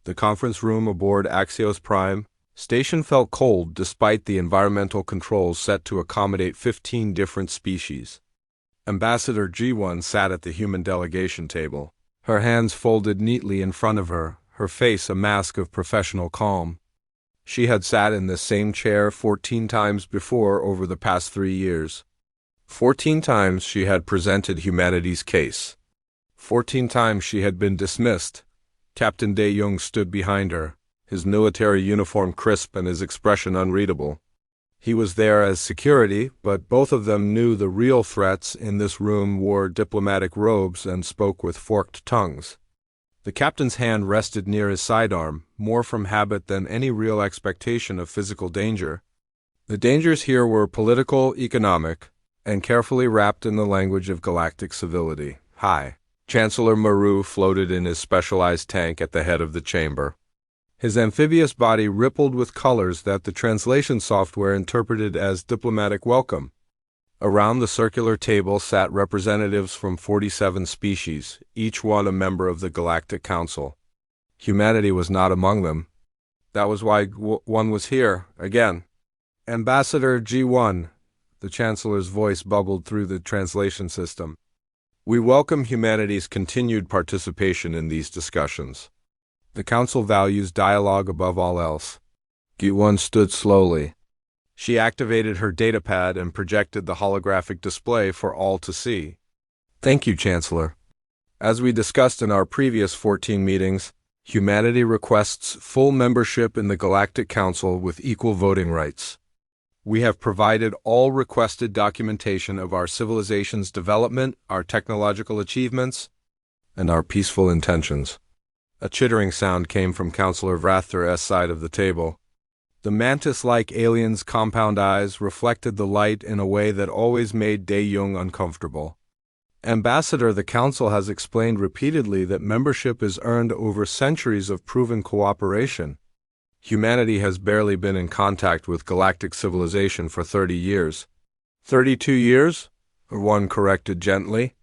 The conference room aboard Axios Prime station felt cold despite the environmental controls set to accommodate 15 different species. Ambassador G1 sat at the human delegation table, her hands folded neatly in front of her, her face a mask of professional calm. She had sat in this same chair 14 times before over the past 3 years. 14 times she had presented humanity's case. 14 times she had been dismissed. Captain De Jong stood behind her, his military uniform crisp and his expression unreadable. He was there as security, but both of them knew the real threats in this room wore diplomatic robes and spoke with forked tongues. The captain's hand rested near his sidearm, more from habit than any real expectation of physical danger. The dangers here were political, economic, and carefully wrapped in the language of galactic civility. Hi. Chancellor Maru floated in his specialized tank at the head of the chamber. His amphibious body rippled with colors that the translation software interpreted as diplomatic welcome. Around the circular table sat representatives from 47 species, each one a member of the Galactic Council. Humanity was not among them. That was why one was here, again. Ambassador G1, the Chancellor's voice bubbled through the translation system. We welcome humanity's continued participation in these discussions. The Council values dialogue above all else. G1 stood slowly. She activated her datapad and projected the holographic display for all to see. Thank you, Chancellor. As we discussed in our previous 14 meetings, humanity requests full membership in the Galactic Council with equal voting rights. We have provided all requested documentation of our civilization's development, our technological achievements, and our peaceful intentions. A chittering sound came from Councillor Vrathter's side of the table. The mantis-like alien's compound eyes reflected the light in a way that always made De Jong uncomfortable. Ambassador, the Council has explained repeatedly that membership is earned over centuries of proven cooperation. Humanity has barely been in contact with galactic civilization for 30 years. 32 years? One corrected gently.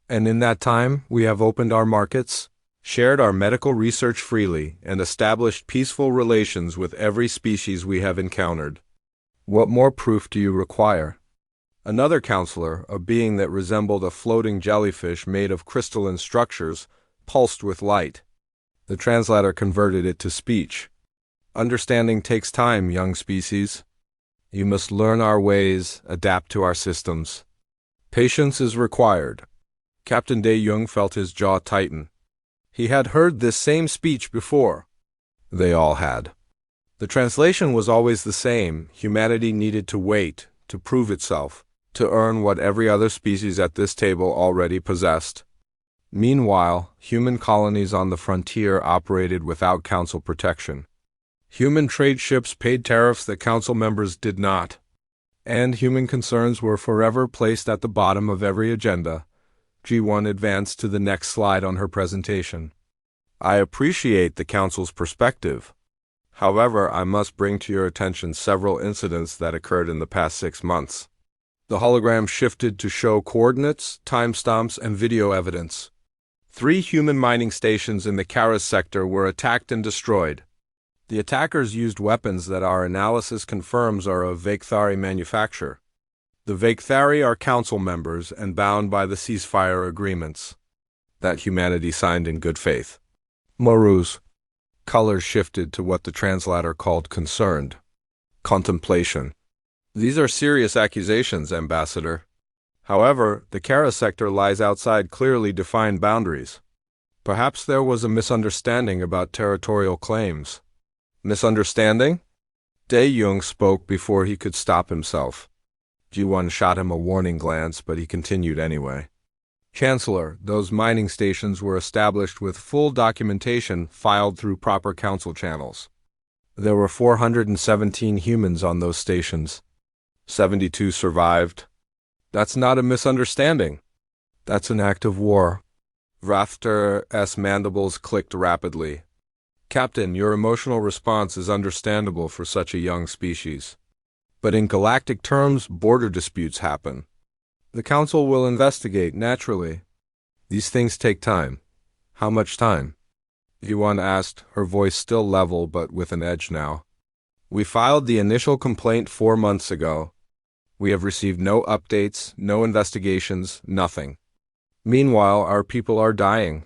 And in that time, we have opened our markets, shared our medical research freely, and established peaceful relations with every species we have encountered. What more proof do you require? Another counselor, a being that resembled a floating jellyfish made of crystalline structures, pulsed with light. The translator converted it to speech. Understanding takes time, young species. You must learn our ways, adapt to our systems. Patience is required. Captain De Jong felt his jaw tighten. He had heard this same speech before. They all had. The translation was always the same. Humanity needed to wait, to prove itself, to earn what every other species at this table already possessed. Meanwhile, human colonies on the frontier operated without council protection. Human trade ships paid tariffs that council members did not. And human concerns were forever placed at the bottom of every agenda. G1 advanced to the next slide on her presentation. I appreciate the council's perspective. However, I must bring to your attention several incidents that occurred in the past 6 months. The hologram shifted to show coordinates, timestamps, and video evidence. 3 human mining stations in the Karas sector were attacked and destroyed. The attackers used weapons that our analysis confirms are of Vaikthari manufacture. The Vaikthari are council members and bound by the ceasefire agreements that humanity signed in good faith. Maru's colors shifted to what the translator called concerned. Contemplation. These are serious accusations, Ambassador. However, the Kara sector lies outside clearly defined boundaries. Perhaps there was a misunderstanding about territorial claims. Misunderstanding? De Jong spoke before he could stop himself. G1 shot him a warning glance, but he continued anyway. Chancellor, those mining stations were established with full documentation filed through proper council channels. There were 417 humans on those stations. 72 survived. That's not a misunderstanding. That's an act of war. Vrathter's mandibles clicked rapidly. Captain, your emotional response is understandable for such a young species. But in galactic terms, border disputes happen. The Council will investigate, naturally. These things take time. How much time? Yuan asked, her voice still level but with an edge now. We filed the initial complaint 4 months ago. We have received no updates, no investigations, nothing. Meanwhile, our people are dying.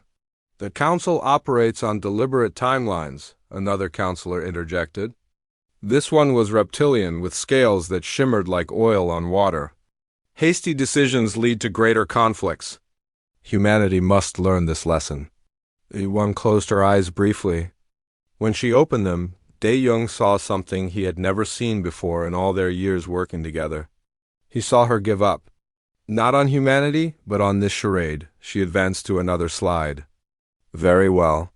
The council operates on deliberate timelines, another counselor interjected. This one was reptilian with scales that shimmered like oil on water. Hasty decisions lead to greater conflicts. Humanity must learn this lesson. Yuan closed her eyes briefly. When she opened them, Dae-Young saw something he had never seen before in all their years working together. He saw her give up. Not on humanity, but on this charade. She advanced to another slide. Very well.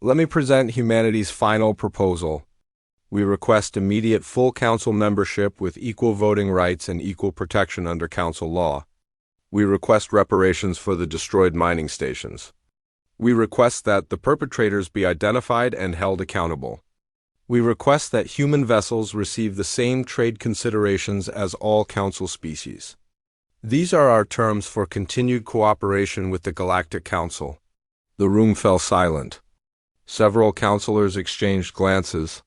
Let me present humanity's final proposal. We request immediate full council membership with equal voting rights and equal protection under council law. We request reparations for the destroyed mining stations. We request that the perpetrators be identified and held accountable. We request that human vessels receive the same trade considerations as all council species. These are our terms for continued cooperation with the Galactic Council. The room fell silent. Several councilors exchanged glances.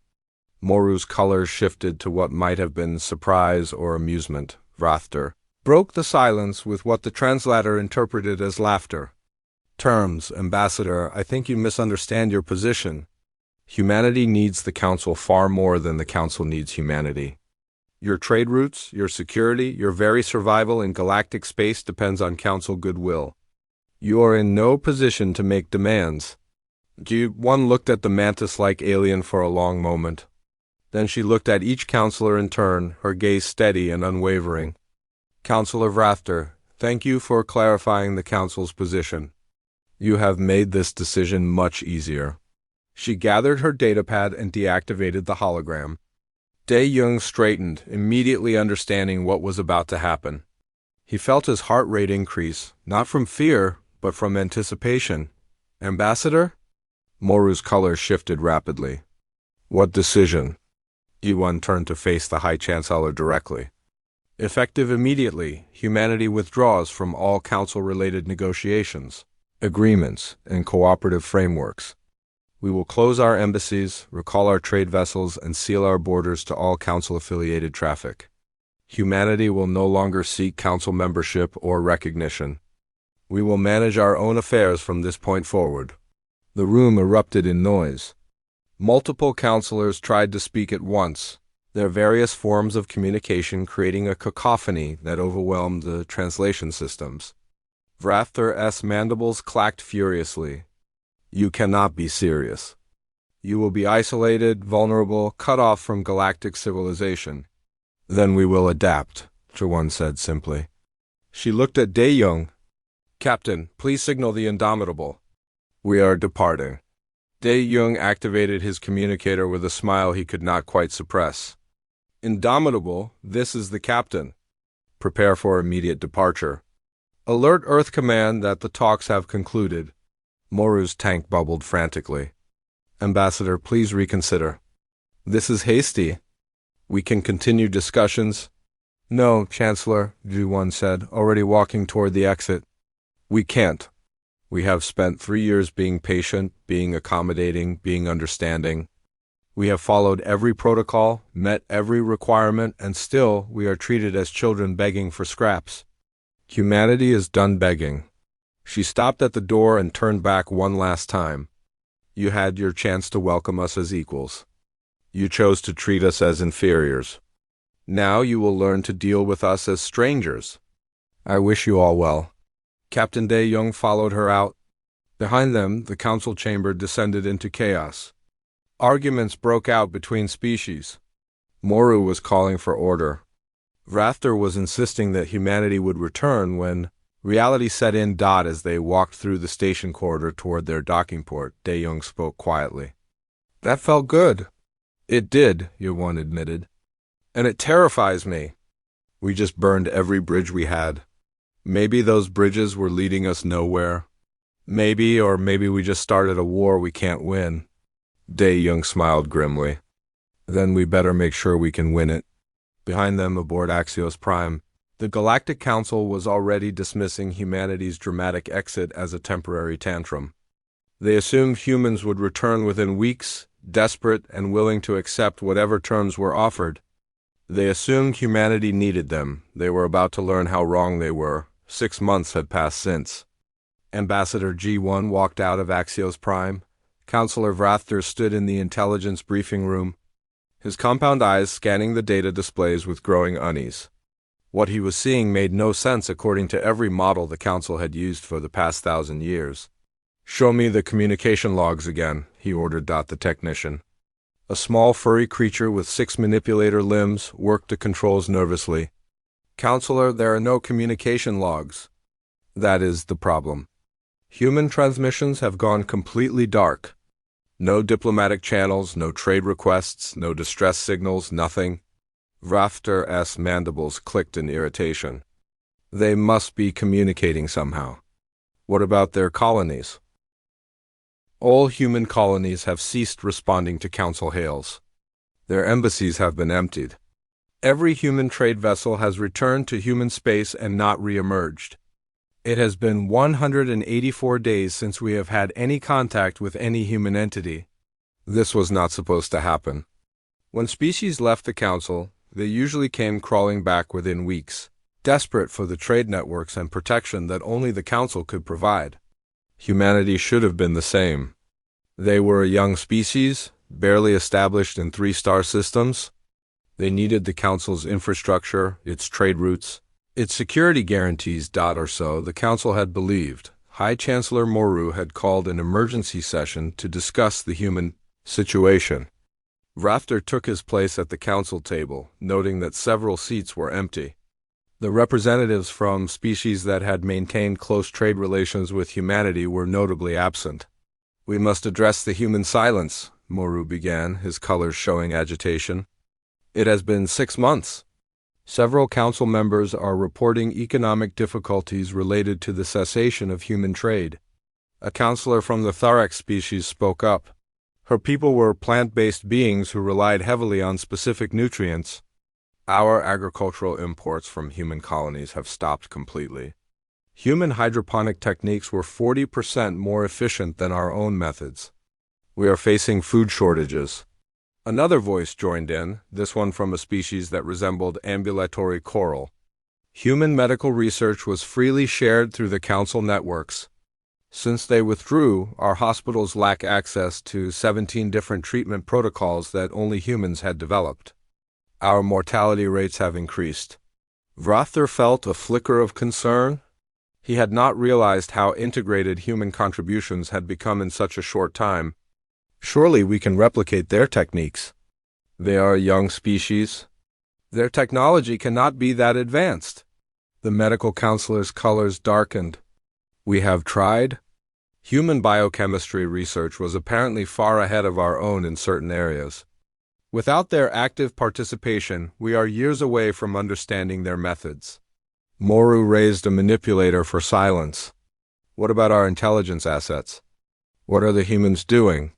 Moru's color shifted to what might have been surprise or amusement. Vrathter broke the silence with what the translator interpreted as laughter. Terms, Ambassador, I think you misunderstand your position. Humanity needs the Council far more than the Council needs humanity. Your trade routes, your security, your very survival in galactic space depends on Council goodwill. You are in no position to make demands. One looked at the mantis-like alien for a long moment. Then she looked at each counselor in turn, her gaze steady and unwavering. Counselor Vrathter, thank you for clarifying the Council's position. You have made this decision much easier. She gathered her datapad and deactivated the hologram. Dae-Young straightened, immediately understanding what was about to happen. He felt his heart rate increase, not from fear, but from anticipation. Ambassador? Moru's color shifted rapidly. What decision? Yuan turned to face the High Chancellor directly. Effective immediately, humanity withdraws from all council-related negotiations, agreements, and cooperative frameworks. We will close our embassies, recall our trade vessels, and seal our borders to all council-affiliated traffic. Humanity will no longer seek council membership or recognition. We will manage our own affairs from this point forward. The room erupted in noise. Multiple counselors tried to speak at once, their various forms of communication creating a cacophony that overwhelmed the translation systems. Vrathter's mandibles clacked furiously. You cannot be serious. You will be isolated, vulnerable, cut off from galactic civilization. Then we will adapt, Jawan said simply. She looked at Dae-Young. Captain, please signal the Indomitable. We are departing. Dae-Young activated his communicator with a smile he could not quite suppress. Indomitable, this is the captain. Prepare for immediate departure. Alert Earth Command that the talks have concluded. Moru's tank bubbled frantically. Ambassador, please reconsider. This is hasty. We can continue discussions. No, Chancellor, Ju-1 said, already walking toward the exit. We can't. We have spent 3 years being patient, being accommodating, being understanding. We have followed every protocol, met every requirement, and still we are treated as children begging for scraps. Humanity is done begging. She stopped at the door and turned back one last time. You had your chance to welcome us as equals. You chose to treat us as inferiors. Now you will learn to deal with us as strangers. I wish you all well. Captain Dae-Young followed her out. Behind them, the council chamber descended into chaos. Arguments broke out between species. Moru was calling for order. Vrathter was insisting that humanity would return when reality set in. As they walked through the station corridor toward their docking port, Dae-Young spoke quietly. That felt good. It did, Yuan admitted. And it terrifies me. We just burned every bridge we had. Maybe those bridges were leading us nowhere. Maybe we just started a war we can't win. Dae-Young smiled grimly. Then we better make sure we can win it. Behind them, aboard Axios Prime, the Galactic Council was already dismissing humanity's dramatic exit as a temporary tantrum. They assumed humans would return within weeks, desperate and willing to accept whatever terms were offered. They assumed humanity needed them. They were about to learn how wrong they were. 6 months had passed since. Ambassador G1 walked out of Axios Prime. Counselor Vrathter stood in the intelligence briefing room, his compound eyes scanning the data displays with growing unease. What he was seeing made no sense according to every model the Council had used for the past 1,000 years. "Show me the communication logs again," he ordered. The technician, a small furry creature with 6 manipulator limbs, worked the controls nervously. "Counselor, there are no communication logs. That is the problem. Human transmissions have gone completely dark. No diplomatic channels, no trade requests, no distress signals, nothing." Vrafter's mandibles clicked in irritation. They must be communicating somehow. What about their colonies? All human colonies have ceased responding to Council hails. Their embassies have been emptied. Every human trade vessel has returned to human space and not re-emerged. It has been 184 days since we have had any contact with any human entity. This was not supposed to happen. When species left the Council, they usually came crawling back within weeks, desperate for the trade networks and protection that only the Council could provide. Humanity should have been the same. They were a young species, barely established in 3-star systems. They needed the Council's infrastructure, its trade routes, its security guarantees. Or so the Council had believed. High Chancellor Moru had called an emergency session to discuss the human situation. Vrafter took his place at the Council table, noting that several seats were empty. The representatives from species that had maintained close trade relations with humanity were notably absent. "We must address the human silence," Moru began, his colors showing agitation. "It has been 6 months. Several Council members are reporting economic difficulties related to the cessation of human trade." A counselor from the Thorax species spoke up. Her people were plant-based beings who relied heavily on specific nutrients. "Our agricultural imports from human colonies have stopped completely. Human hydroponic techniques were 40% more efficient than our own methods. We are facing food shortages." Another voice joined in, this one from a species that resembled ambulatory coral. "Human medical research was freely shared through the Council networks. Since they withdrew, our hospitals lack access to 17 different treatment protocols that only humans had developed. Our mortality rates have increased." Vrafter felt a flicker of concern. He had not realized how integrated human contributions had become in such a short time. "Surely we can replicate their techniques. They are a young species. Their technology cannot be that advanced." The medical counselor's colors darkened. "We have tried. Human biochemistry research was apparently far ahead of our own in certain areas. Without their active participation, we are years away from understanding their methods." Moru raised a manipulator for silence. "What about our intelligence assets? What are the humans doing?"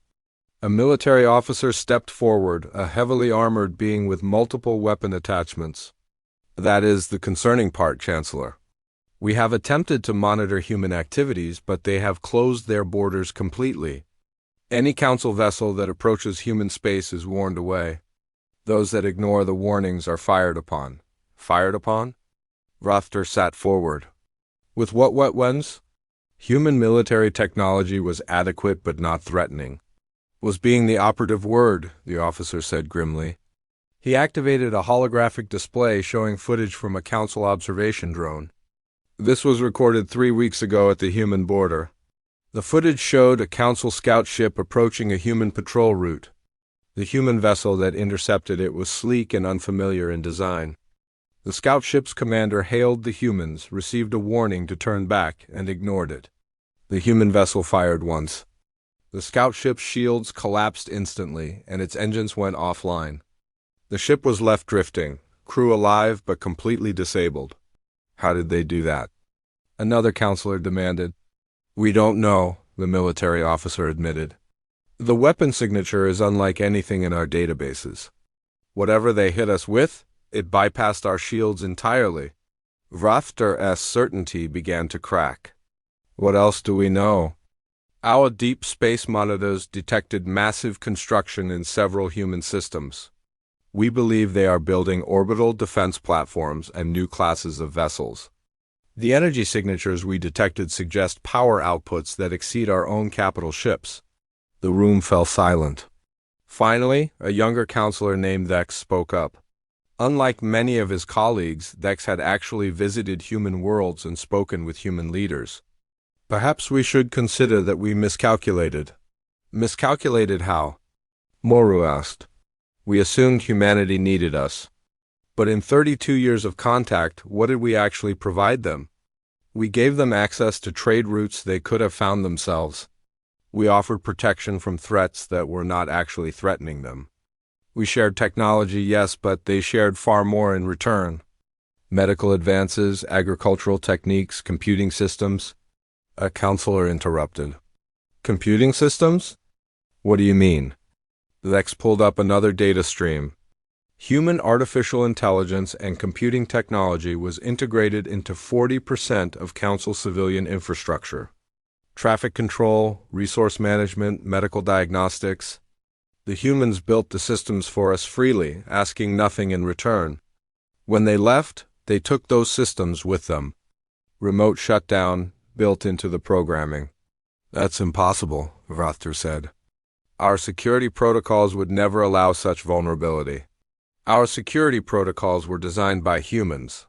A military officer stepped forward, a heavily armored being with multiple weapon attachments. "That is the concerning part, Chancellor. We have attempted to monitor human activities, but they have closed their borders completely. Any Council vessel that approaches human space is warned away. Those that ignore the warnings are fired upon." "Fired upon?" Vrafter sat forward. "With what weapons?" Human military technology was adequate but not threatening. "Was being the operative word," the officer said grimly. He activated a holographic display showing footage from a Council observation drone. This was recorded 3 weeks ago at the human border. The footage showed a Council scout ship approaching a human patrol route. The human vessel that intercepted it was sleek and unfamiliar in design. The scout ship's commander hailed the humans, received a warning to turn back, and ignored it. The human vessel fired once. The scout ship's shields collapsed instantly, and its engines went offline. The ship was left drifting, crew alive but completely disabled. "How did they do that?" another counselor demanded. "We don't know," the military officer admitted. "The weapon signature is unlike anything in our databases. Whatever they hit us with, it bypassed our shields entirely." Vrafter's certainty began to crack. "What else do we know?" Our deep space monitors detected massive construction in several human systems. We believe they are building orbital defense platforms and new classes of vessels. The energy signatures we detected suggest power outputs that exceed our own capital ships. The room fell silent. Finally, a younger counselor named Thex spoke up. Unlike many of his colleagues, Thex had actually visited human worlds and spoken with human leaders. Perhaps we should consider that we miscalculated. Miscalculated how? Moru asked. We assumed humanity needed us. But in 32 years of contact, what did we actually provide them? We gave them access to trade routes they could have found themselves. We offered protection from threats that were not actually threatening them. We shared technology, yes, but they shared far more in return. Medical advances, agricultural techniques, computing systems. A counselor interrupted. Computing systems? What do you mean? Lex pulled up another data stream. Human artificial intelligence and computing technology was integrated into 40% of Council civilian infrastructure. Traffic control, resource management, medical diagnostics. The humans built the systems for us freely, asking nothing in return. When they left, they took those systems with them. Remote shutdown built into the programming. That's impossible, Rother said. Our security protocols would never allow such vulnerability. Our security protocols were designed by humans,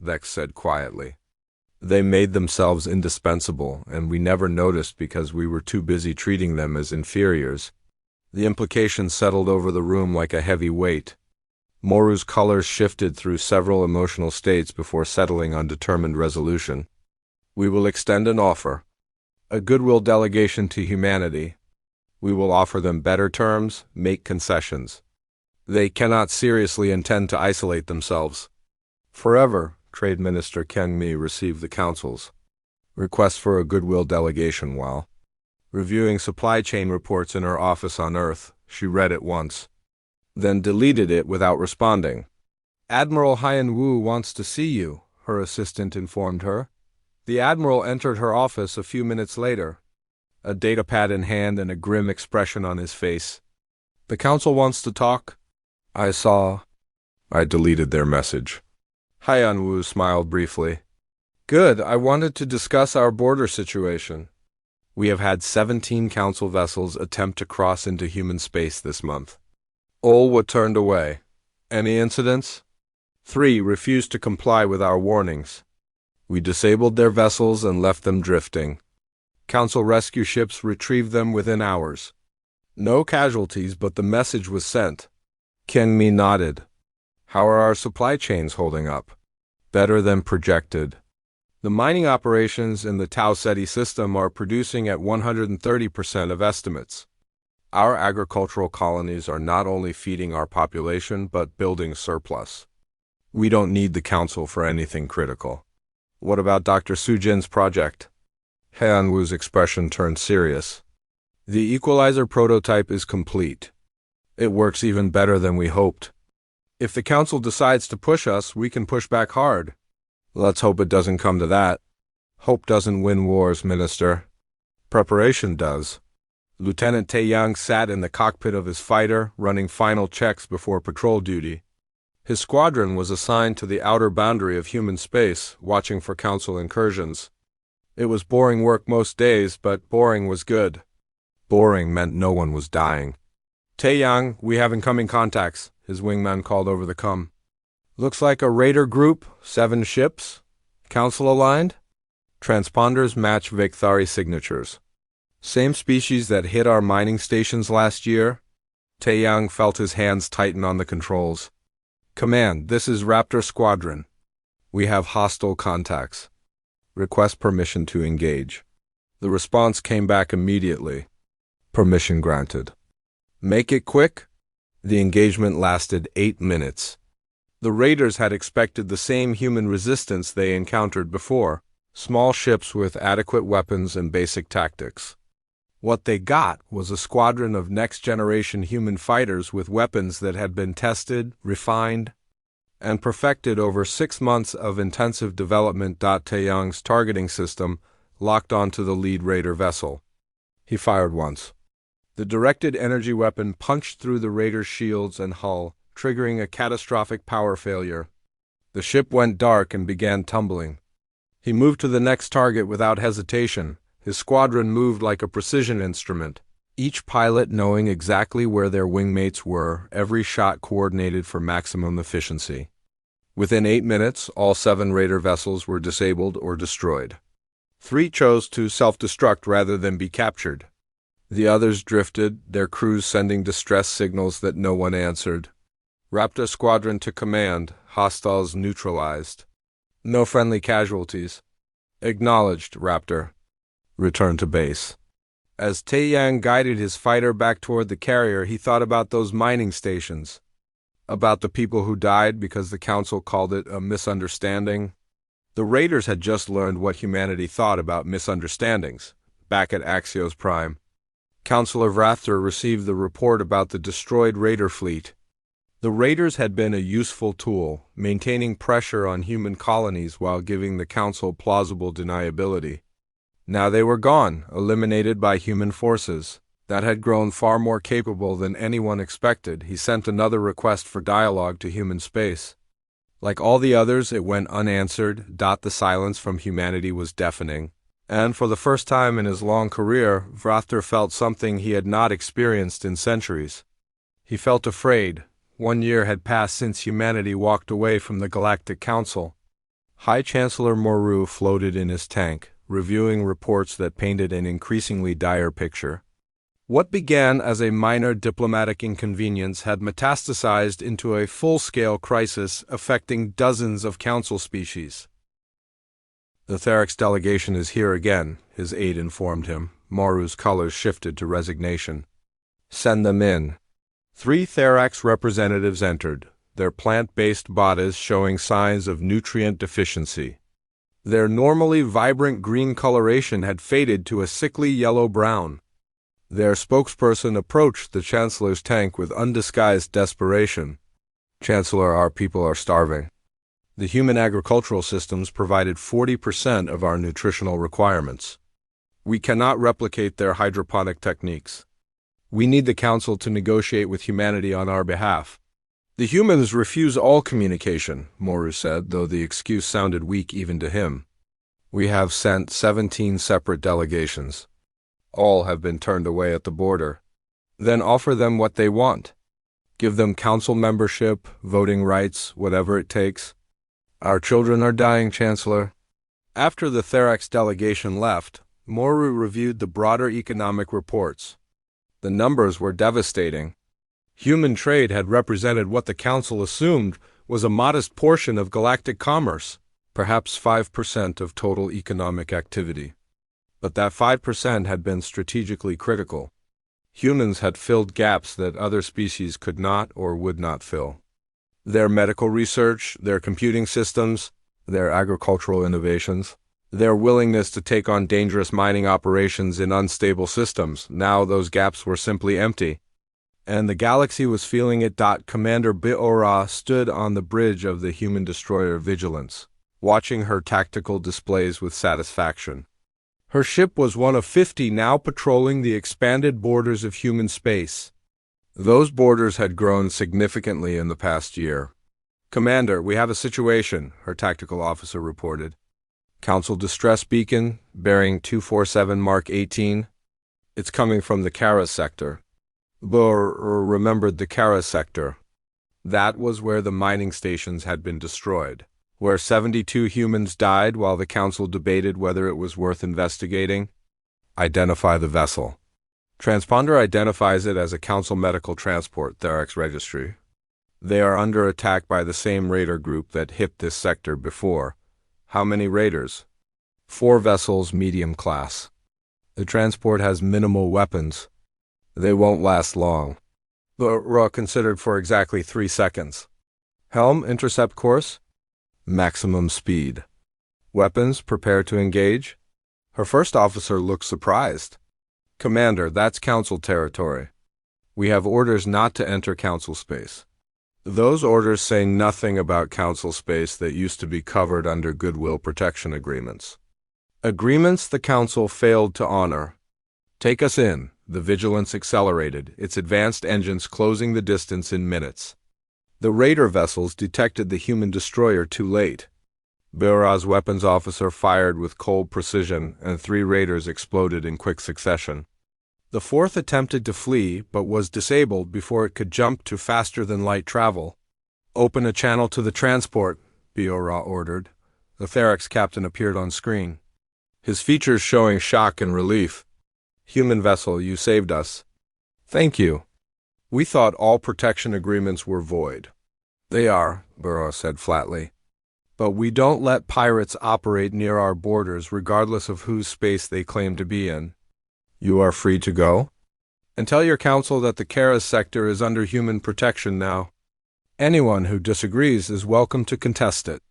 Vex said quietly. They made themselves indispensable, and we never noticed because we were too busy treating them as inferiors. The implications settled over the room like a heavy weight. Moru's colors shifted through several emotional states before settling on determined resolution. We will extend an offer. A goodwill delegation to humanity. We will offer them better terms, make concessions. They cannot seriously intend to isolate themselves. Forever, Trade Minister Keng Mi received the Council's request for a goodwill delegation while reviewing supply chain reports in her office on Earth. She read it once, then deleted it without responding. Admiral Haiyan Wu wants to see you, her assistant informed her. The Admiral entered her office a few minutes later, a datapad in hand and a grim expression on his face. The Council wants to talk. I deleted their message. Haiyan Wu smiled briefly. Good, I wanted to discuss our border situation. We have had 17 Council vessels attempt to cross into human space this month. All were turned away. Any incidents? 3 refused to comply with our warnings. We disabled their vessels and left them drifting. Council rescue ships retrieved them within hours. No casualties, but the message was sent. Keng Mi nodded. How are our supply chains holding up? Better than projected. The mining operations in the Tau Ceti system are producing at 130% of estimates. Our agricultural colonies are not only feeding our population, but building surplus. We don't need the Council for anything critical. What about Dr. Sujin's project? Haiyan Wu's expression turned serious. The equalizer prototype is complete. It works even better than we hoped. If the Council decides to push us, we can push back hard. Let's hope it doesn't come to that. Hope doesn't win wars, Minister. Preparation does. Lieutenant Taeyang sat in the cockpit of his fighter, running final checks before patrol duty. His squadron was assigned to the outer boundary of human space, watching for Council incursions. It was boring work most days, but boring was good. Boring meant no one was dying. Taeyang, we have incoming contacts, his wingman called over the comm. Looks like a raider group, 7 ships. Council aligned? Transponders match Vekthari signatures. Same species that hit our mining stations last year? Taeyang felt his hands tighten on the controls. Command, this is Raptor Squadron. We have hostile contacts. Request permission to engage. The response came back immediately. Permission granted. Make it quick? The engagement lasted 8 minutes. The raiders had expected the same human resistance they encountered before, small ships with adequate weapons and basic tactics. What they got was a squadron of next-generation human fighters with weapons that had been tested, refined, and perfected over 6 months of intensive development. Taeyang's targeting system locked onto the lead raider vessel. He fired once. The directed energy weapon punched through the Raider's shields and hull, triggering a catastrophic power failure. The ship went dark and began tumbling. He moved to the next target without hesitation. His squadron moved like a precision instrument, each pilot knowing exactly where their wingmates were, every shot coordinated for maximum efficiency. Within 8 minutes, all 7 Raider vessels were disabled or destroyed. 3 chose to self-destruct rather than be captured. The others drifted, their crews sending distress signals that no one answered. Raptor Squadron to command, hostiles neutralized. No friendly casualties. Acknowledged, Raptor. Return to base. As Taeyang guided his fighter back toward the carrier, he thought about those mining stations. About the people who died because the Council called it a misunderstanding. The Raiders had just learned what humanity thought about misunderstandings, back at Axios Prime. Counselor Vrathter received the report about the destroyed Raider fleet. The Raiders had been a useful tool, maintaining pressure on human colonies while giving the Council plausible deniability. Now they were gone, eliminated by human forces that had grown far more capable than anyone expected. He sent another request for dialogue to human space. Like all the others, it went unanswered. The silence from humanity was deafening. And for the first time in his long career, Vrathter felt something he had not experienced in centuries. He felt afraid. 1 year had passed since humanity walked away from the Galactic Council. High Chancellor Moru floated in his tank, reviewing reports that painted an increasingly dire picture. What began as a minor diplomatic inconvenience had metastasized into a full-scale crisis affecting dozens of Council species. The Therax delegation is here again, his aide informed him. Moru's colors shifted to resignation. Send them in. 3 Therax representatives entered, their plant-based bodies showing signs of nutrient deficiency. Their normally vibrant green coloration had faded to a sickly yellow-brown. Their spokesperson approached the Chancellor's tank with undisguised desperation. Chancellor, our people are starving. The human agricultural systems provided 40% of our nutritional requirements. We cannot replicate their hydroponic techniques. We need the Council to negotiate with humanity on our behalf. The humans refuse all communication, Moru said, though the excuse sounded weak even to him. We have sent 17 separate delegations. All have been turned away at the border. Then offer them what they want. Give them Council membership, voting rights, whatever it takes. Our children are dying, Chancellor. After the Therax delegation left, Moru reviewed the broader economic reports. The numbers were devastating. Human trade had represented what the Council assumed was a modest portion of galactic commerce, perhaps 5% of total economic activity. But that 5% had been strategically critical. Humans had filled gaps that other species could not or would not fill. Their medical research, their computing systems, their agricultural innovations, their willingness to take on dangerous mining operations in unstable systems, now those gaps were simply empty. And the galaxy was feeling it. Commander Biora stood on the bridge of the human destroyer Vigilance, watching her tactical displays with satisfaction. Her ship was one of 50 now patrolling the expanded borders of human space. Those borders had grown significantly in the past year. Commander, we have a situation, her tactical officer reported. Council distress beacon, bearing 247 Mark 18. It's coming from the Kara sector. Burr remembered the Kara sector. That was where the mining stations had been destroyed, where 72 humans died while the Council debated whether it was worth investigating. Identify the vessel. Transponder identifies it as a Council medical transport, Therax registry. They are under attack by the same raider group that hit this sector before. How many raiders? 4 vessels, medium class. The transport has minimal weapons. They won't last long. The RA considered for exactly 3 seconds. Helm, intercept course? Maximum speed. Weapons, prepare to engage? Her first officer looked surprised. Commander, that's Council territory. We have orders not to enter Council space. Those orders say nothing about Council space that used to be covered under goodwill protection agreements. Agreements the Council failed to honor. Take us in. The Vigilance accelerated, its advanced engines closing the distance in minutes. The raider vessels detected the human destroyer too late. Bureau's weapons officer fired with cold precision, and 3 raiders exploded in quick succession. The 4th attempted to flee, but was disabled before it could jump to faster-than-light travel. "Open a channel to the transport," Bureau ordered. The Therax captain appeared on screen, his features showing shock and relief. "Human vessel, you saved us." "Thank you. We thought all protection agreements were void." "They are," Bureau said flatly. "But we don't let pirates operate near our borders regardless of whose space they claim to be in." "You are free to go? And tell your council that the Karas sector is under human protection now. Anyone who disagrees is welcome to contest it."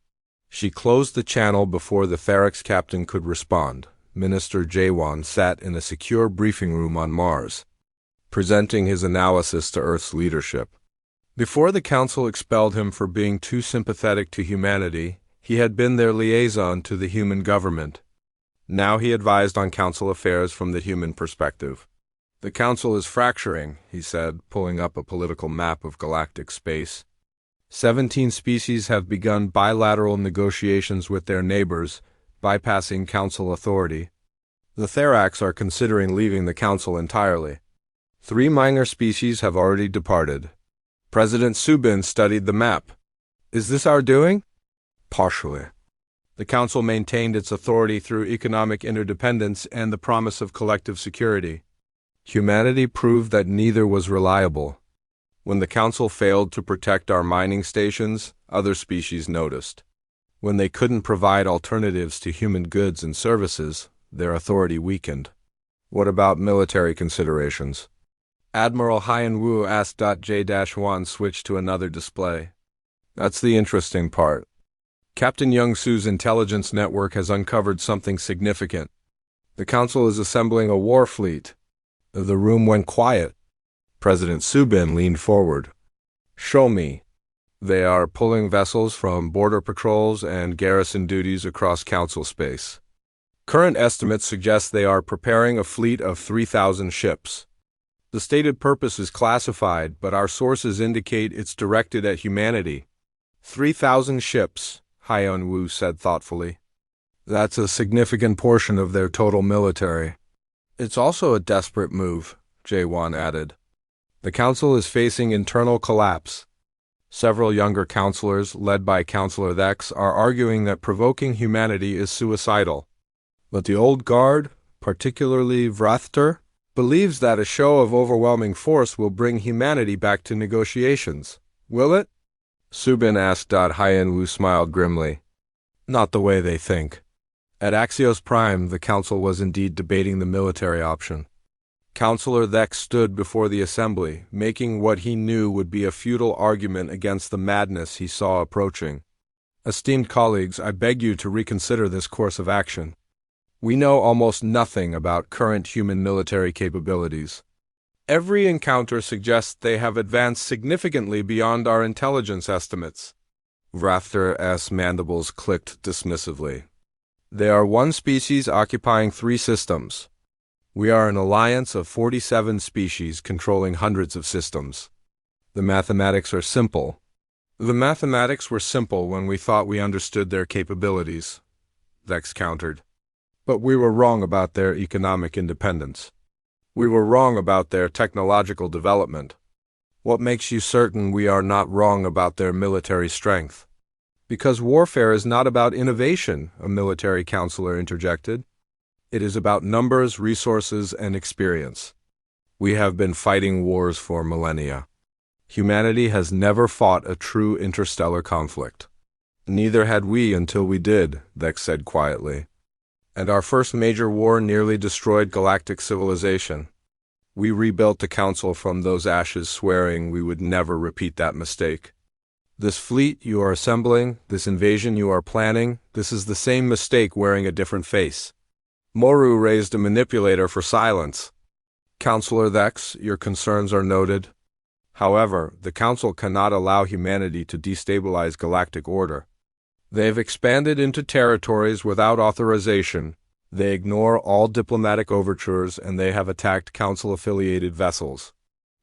She closed the channel before the Therax captain could respond. Minister Jawan sat in a secure briefing room on Mars, presenting his analysis to Earth's leadership. Before the council expelled him for being too sympathetic to humanity, he had been their liaison to the human government. Now he advised on council affairs from the human perspective. "The council is fracturing," he said, pulling up a political map of galactic space. 17 species have begun bilateral negotiations with their neighbors, bypassing council authority. The Therax are considering leaving the council entirely. 3 minor species have already departed. President Subin studied the map. "Is this our doing?" "Partially." The council maintained its authority through economic interdependence and the promise of collective security. Humanity proved that neither was reliable. When the council failed to protect our mining stations, other species noticed. When they couldn't provide alternatives to human goods and services, their authority weakened. "What about military considerations?" Admiral Haiyan Wu asked. J-1 switched to another display. "That's the interesting part. Captain Young-Su's intelligence network has uncovered something significant. The council is assembling a war fleet." The room went quiet. President Subin leaned forward. "Show me." "They are pulling vessels from border patrols and garrison duties across council space. Current estimates suggest they are preparing a fleet of 3,000 ships. The stated purpose is classified, but our sources indicate it's directed at humanity." 3,000 ships, Haiyan Wu said thoughtfully. "That's a significant portion of their total military." "It's also a desperate move," Jawan added. "The council is facing internal collapse. Several younger councilors, led by Councilor Thex, are arguing that provoking humanity is suicidal. But the old guard, particularly Vrathter, believes that a show of overwhelming force will bring humanity back to negotiations. Will it?" Subin asked. Haiyan Wu smiled grimly. "Not the way they think." At Axios Prime, the council was indeed debating the military option. Councilor Thex stood before the assembly, making what he knew would be a futile argument against the madness he saw approaching. "Esteemed colleagues, I beg you to reconsider this course of action. We know almost nothing about current human military capabilities. Every encounter suggests they have advanced significantly beyond our intelligence estimates." Vrathter's mandibles clicked dismissively. "They are one species occupying 3 systems. We are an alliance of 47 species controlling hundreds of systems. The mathematics are simple." "The mathematics were simple when we thought we understood their capabilities," Thex countered. "But we were wrong about their economic independence. We were wrong about their technological development. What makes you certain we are not wrong about their military strength?" "Because warfare is not about innovation," a military counselor interjected. "It is about numbers, resources, and experience. We have been fighting wars for millennia. Humanity has never fought a true interstellar conflict." "Neither had we until we did," Thex said quietly. "And our first major war nearly destroyed galactic civilization. We rebuilt the council from those ashes, swearing we would never repeat that mistake. This fleet you are assembling, this invasion you are planning, this is the same mistake wearing a different face." Moru raised a manipulator for silence. "Councilor Thex, your concerns are noted. However, the council cannot allow humanity to destabilize galactic order. They have expanded into territories without authorization, They ignore all diplomatic overtures and they have attacked Council-affiliated vessels.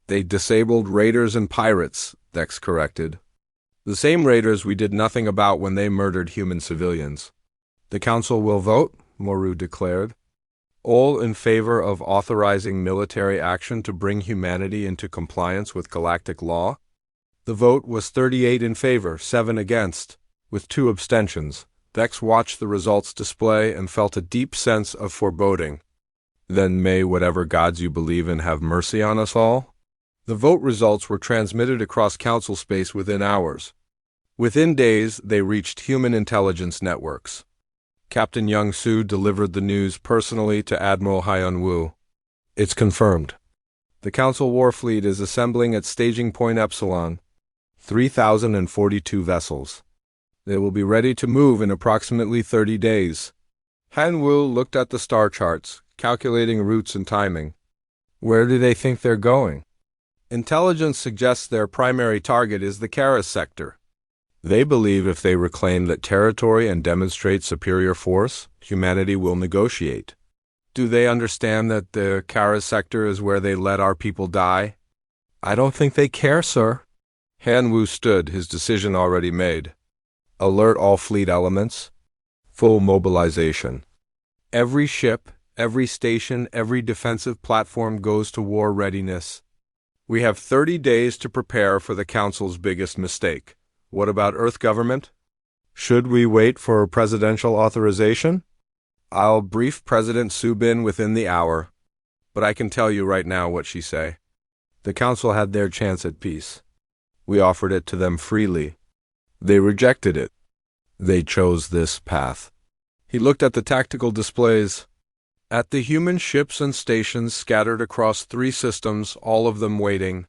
They disabled raiders and pirates, Dex corrected. The same raiders we did nothing about when they murdered human civilians. The Council will vote, Moru declared. All in favor of authorizing military action to bring humanity into compliance with galactic law? The vote was 38 in favor, 7 against, with 2 abstentions. Dex watched the results display and felt a deep sense of foreboding. Then may whatever gods you believe in have mercy on us all? The vote results were transmitted across Council space within hours. Within days, they reached human intelligence networks. Captain Young-Soo delivered the news personally to Admiral Hyun-woo. It's confirmed. The Council Warfleet is assembling at Staging Point Epsilon. 3,042 vessels. They will be ready to move in approximately 30 days. Han-woo looked at the star charts, calculating routes and timing. Where do they think they're going? Intelligence suggests their primary target is the Karas sector. They believe if they reclaim that territory and demonstrate superior force, humanity will negotiate. Do they understand that the Karas sector is where they let our people die? I don't think they care, sir. Han-woo stood, his decision already made. Alert all fleet elements. Full mobilization. Every ship, every station, every defensive platform goes to war readiness. We have 30 days to prepare for the Council's biggest mistake. What about Earth government? Should we wait for presidential authorization? I'll brief President Subin within the hour, but I can tell you right now what she say. The Council had their chance at peace. We offered it to them freely. They rejected it. They chose this path. He looked at the tactical displays. At the human ships and stations scattered across 3 systems, all of them waiting.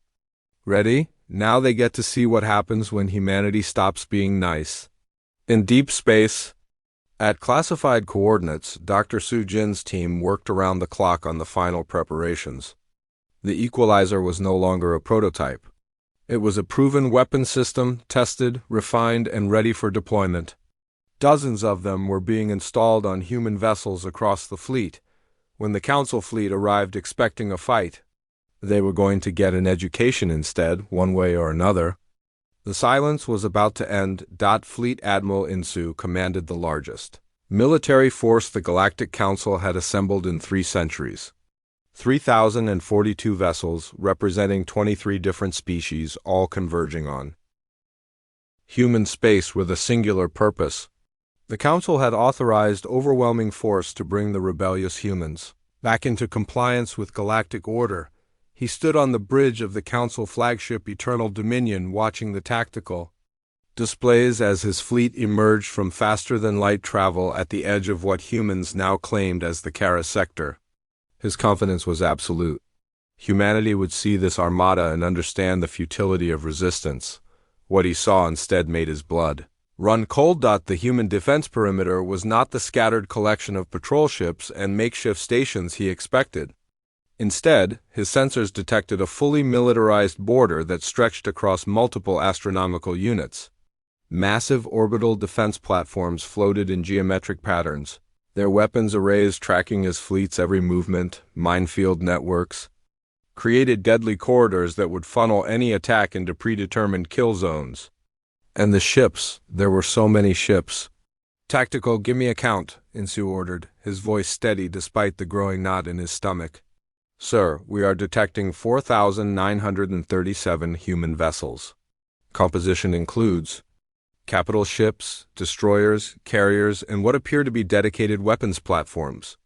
Ready? Now they get to see what happens when humanity stops being nice. In deep space, at classified coordinates, Dr. Soo-jin's team worked around the clock on the final preparations. The equalizer was no longer a prototype. It was a proven weapon system, tested, refined, and ready for deployment. Dozens of them were being installed on human vessels across the fleet. When the Council fleet arrived expecting a fight, they were going to get an education instead, one way or another. The silence was about to end. Fleet Admiral Insu commanded the largest military force the Galactic Council had assembled in 3 centuries. 3,042 vessels, representing 23 different species, all converging on human space with a singular purpose. The Council had authorized overwhelming force to bring the rebellious humans back into compliance with galactic order. He stood on the bridge of the Council flagship Eternal Dominion watching the tactical displays as his fleet emerged from faster-than-light travel at the edge of what humans now claimed as the Karas sector. His confidence was absolute. Humanity would see this armada and understand the futility of resistance. What he saw instead made his blood run cold. The human defense perimeter was not the scattered collection of patrol ships and makeshift stations he expected. Instead, his sensors detected a fully militarized border that stretched across multiple astronomical units. Massive orbital defense platforms floated in geometric patterns, their weapons arrays tracking his fleet's every movement. Minefield networks created deadly corridors that would funnel any attack into predetermined kill zones. And the ships, there were so many ships. Tactical, give me a count, Insu ordered, his voice steady despite the growing knot in his stomach. Sir, we are detecting 4,937 human vessels. Composition includes capital ships, destroyers, carriers, and what appear to be dedicated weapons platforms.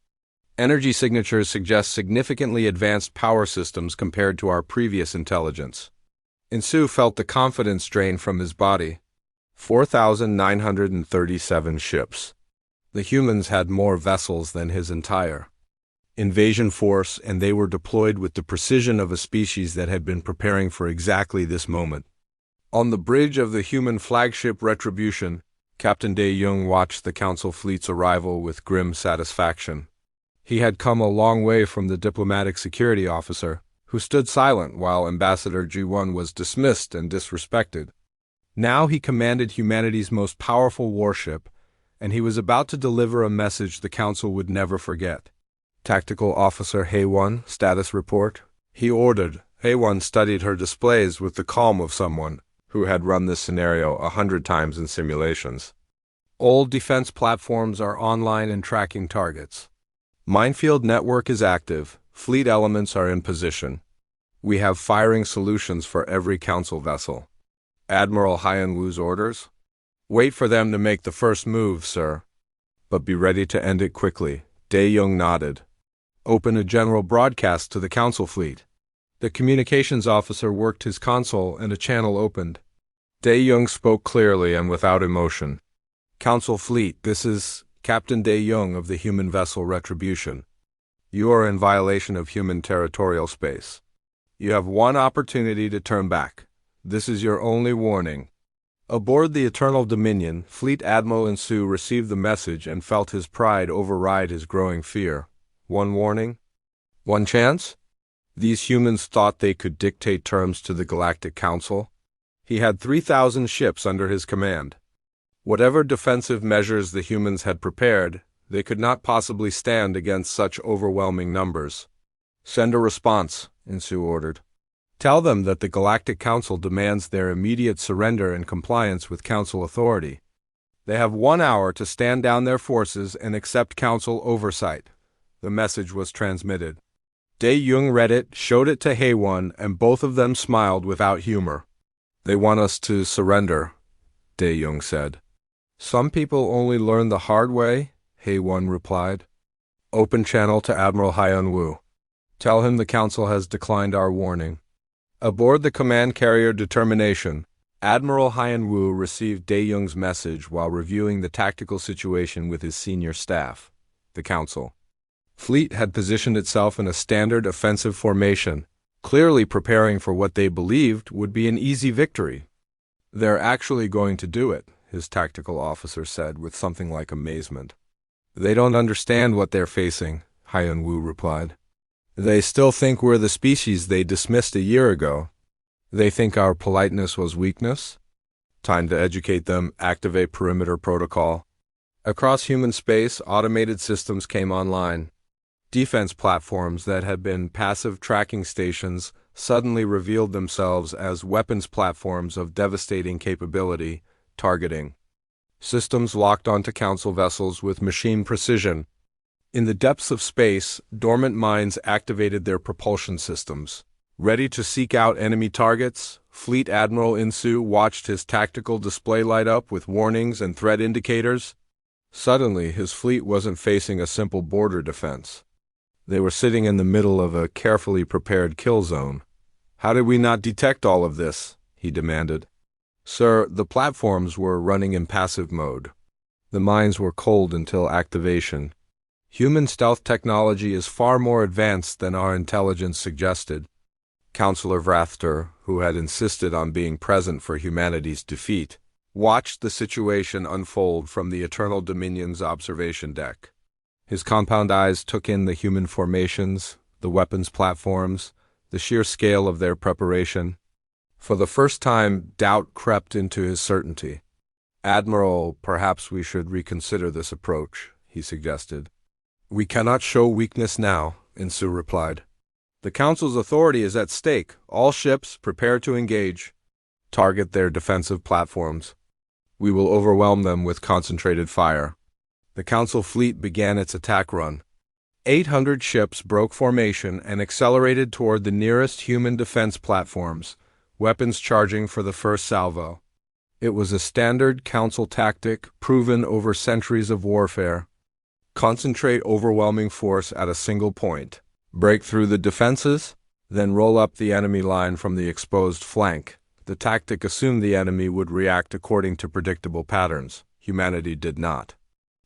Energy signatures suggest significantly advanced power systems compared to our previous intelligence. Insu felt the confidence drain from his body. 4,937 ships. The humans had more vessels than his entire invasion force, and they were deployed with the precision of a species that had been preparing for exactly this moment. On the bridge of the human flagship Retribution, Captain Dae-Jung watched the Council fleet's arrival with grim satisfaction. He had come a long way from the diplomatic security officer, who stood silent while Ambassador Ji-won was dismissed and disrespected. Now he commanded humanity's most powerful warship, and he was about to deliver a message the Council would never forget. Tactical Officer Hay-1, status report. He ordered. Hay-1 studied her displays with the calm of someone who had run this scenario 100 times in simulations. All defense platforms are online and tracking targets. Minefield network is active. Fleet elements are in position. We have firing solutions for every Council vessel. Admiral Hyan-Wu's orders? Wait for them to make the first move, sir. But be ready to end it quickly. Dae-Young nodded. Open a general broadcast to the Council fleet. The communications officer worked his console and a channel opened. Dae-Young spoke clearly and without emotion. Council fleet, this is Captain Dae-Young of the human vessel Retribution. You are in violation of human territorial space. You have one opportunity to turn back. This is your only warning. Aboard the Eternal Dominion, Fleet Admiral Insu received the message and felt his pride override his growing fear. One warning? One chance? These humans thought they could dictate terms to the Galactic Council. He had 3,000 ships under his command. Whatever defensive measures the humans had prepared, they could not possibly stand against such overwhelming numbers. Send a response, Insu ordered. Tell them that the Galactic Council demands their immediate surrender and compliance with Council authority. They have 1 hour to stand down their forces and accept Council oversight. The message was transmitted. Dae-Young read it, showed it to Hay-1, and both of them smiled without humor. They want us to surrender, Dae-Young said. Some people only learn the hard way, Hay-1 replied. Open channel to Admiral Hyan-Wu. Tell him the Council has declined our warning. Aboard the command carrier Determination, Admiral Hyan-Wu received Dae-Young's message while reviewing the tactical situation with his senior staff, the Council. Fleet had positioned itself in a standard offensive formation, clearly preparing for what they believed would be an easy victory. They're actually going to do it, his tactical officer said with something like amazement. They don't understand what they're facing, Hyan-Wu replied. They still think we're the species they dismissed a year ago. They think our politeness was weakness. Time to educate them, activate perimeter protocol. Across human space, automated systems came online. Defense platforms that had been passive tracking stations suddenly revealed themselves as weapons platforms of devastating capability, targeting. Systems locked onto Council vessels with machine precision. In the depths of space, dormant minds activated their propulsion systems. Ready to seek out enemy targets, Fleet Admiral Insu watched his tactical display light up with warnings and threat indicators. Suddenly, his fleet wasn't facing a simple border defense. They were sitting in the middle of a carefully prepared kill zone. How did we not detect all of this? He demanded. Sir, the platforms were running in passive mode. The mines were cold until activation. Human stealth technology is far more advanced than our intelligence suggested. Counselor Vrathter, who had insisted on being present for humanity's defeat, watched the situation unfold from the Eternal Dominion's observation deck. His compound eyes took in the human formations, the weapons platforms, the sheer scale of their preparation. For the first time, doubt crept into his certainty. Admiral, perhaps we should reconsider this approach, he suggested. We cannot show weakness now, Insu replied. The Council's authority is at stake. All ships, prepare to engage. Target their defensive platforms. We will overwhelm them with concentrated fire. The Council fleet began its attack run. 800 ships broke formation and accelerated toward the nearest human defense platforms, weapons charging for the first salvo. It was a standard Council tactic proven over centuries of warfare. Concentrate overwhelming force at a single point. Break through the defenses, then roll up the enemy line from the exposed flank. The tactic assumed the enemy would react according to predictable patterns. Humanity did not.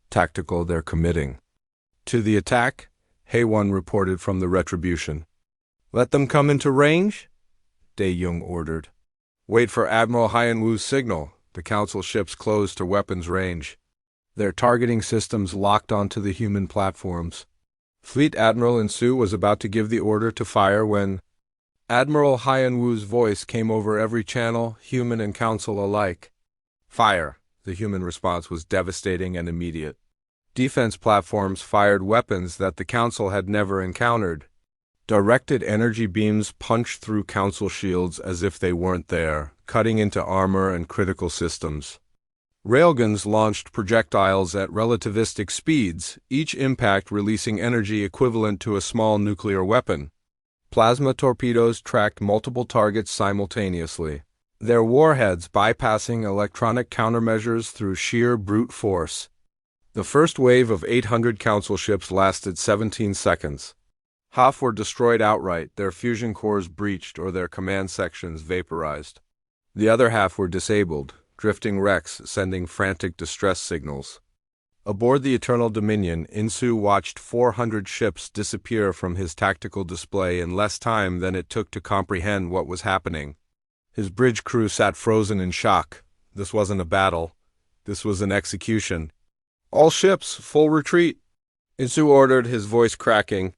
Tactical they're committing. To the attack, Hay-1 reported from the Retribution. Let them come into range? Dae-Young ordered. Wait for Admiral Hyan-Wu's signal. The Council ships closed to weapons range. Their targeting systems locked onto the human platforms. Fleet Admiral Insu was about to give the order to fire when Admiral Hyan-Wu's voice came over every channel, human and Council alike. Fire, The human response was devastating and immediate. Defense platforms fired weapons that the Council had never encountered. Directed energy beams punched through Council shields as if they weren't there, cutting into armor and critical systems. Railguns launched projectiles at relativistic speeds, each impact releasing energy equivalent to a small nuclear weapon. Plasma torpedoes tracked multiple targets simultaneously, their warheads bypassing electronic countermeasures through sheer brute force. The first wave of 800 Council ships lasted 17 seconds. Half were destroyed outright, their fusion cores breached or their command sections vaporized. The other half were disabled, drifting wrecks sending frantic distress signals. Aboard the Eternal Dominion, Insu watched 400 ships disappear from his tactical display in less time than it took to comprehend what was happening. His bridge crew sat frozen in shock. This wasn't a battle. This was an execution. "All ships, full retreat," Insu ordered, his voice cracking.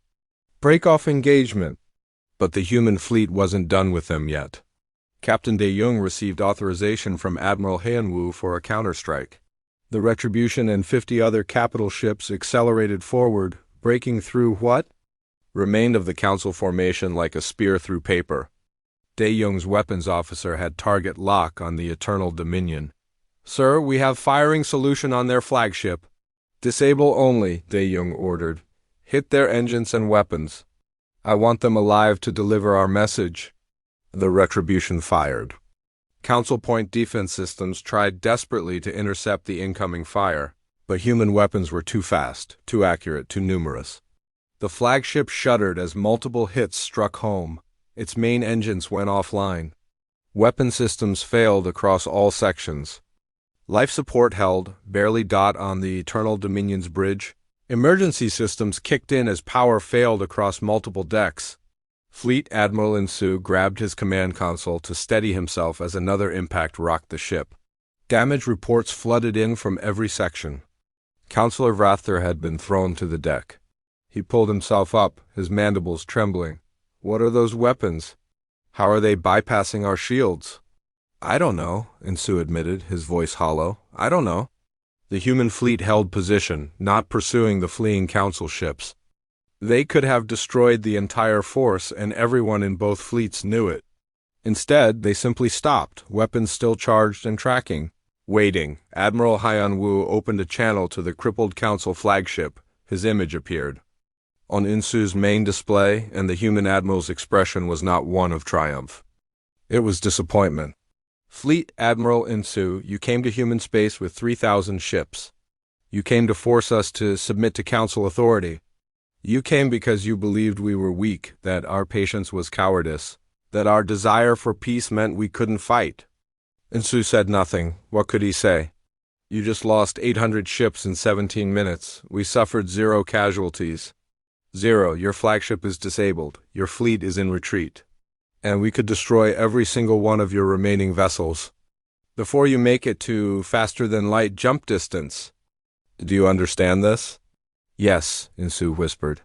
"Break off engagement." But the human fleet wasn't done with them yet. Captain De Jong received authorization from Admiral Heianwu for a counterstrike. The Retribution and 50 other capital ships accelerated forward, breaking through what remained of the Council formation like a spear through paper. De Jong's weapons officer had target lock on the Eternal Dominion. "Sir, we have firing solution on their flagship." "Disable only," De Jong ordered. "Hit their engines and weapons. I want them alive to deliver our message." The Retribution fired. Council point defense systems tried desperately to intercept the incoming fire, but human weapons were too fast, too accurate, too numerous. The flagship shuddered as multiple hits struck home. Its main engines went offline. Weapon systems failed across all sections. Life support held, barely on the Eternal Dominion's bridge. Emergency systems kicked in as power failed across multiple decks. Fleet Admiral Insu grabbed his command console to steady himself as another impact rocked the ship. Damage reports flooded in from every section. Councillor Vrather had been thrown to the deck. He pulled himself up, his mandibles trembling. "What are those weapons? How are they bypassing our shields?" "I don't know," Insu admitted, his voice hollow. "I don't know." The human fleet held position, not pursuing the fleeing Council ships. They could have destroyed the entire force, and everyone in both fleets knew it. Instead, they simply stopped, weapons still charged and tracking. Waiting, Admiral Heianwu opened a channel to the crippled Council flagship. His image appeared on Insu's main display, and the human admiral's expression was not one of triumph. It was disappointment. "Fleet Admiral Insu, you came to human space with 3,000 ships. You came to force us to submit to Council authority. You came because you believed we were weak, that our patience was cowardice, that our desire for peace meant we couldn't fight." Insu said nothing. What could he say? "You just lost 800 ships in 17 minutes. We suffered 0 casualties. 0, your flagship is disabled. Your fleet is in retreat. And we could destroy every single one of your remaining vessels before you make it to faster-than-light jump distance. Do you understand this?" "Yes," Insu whispered.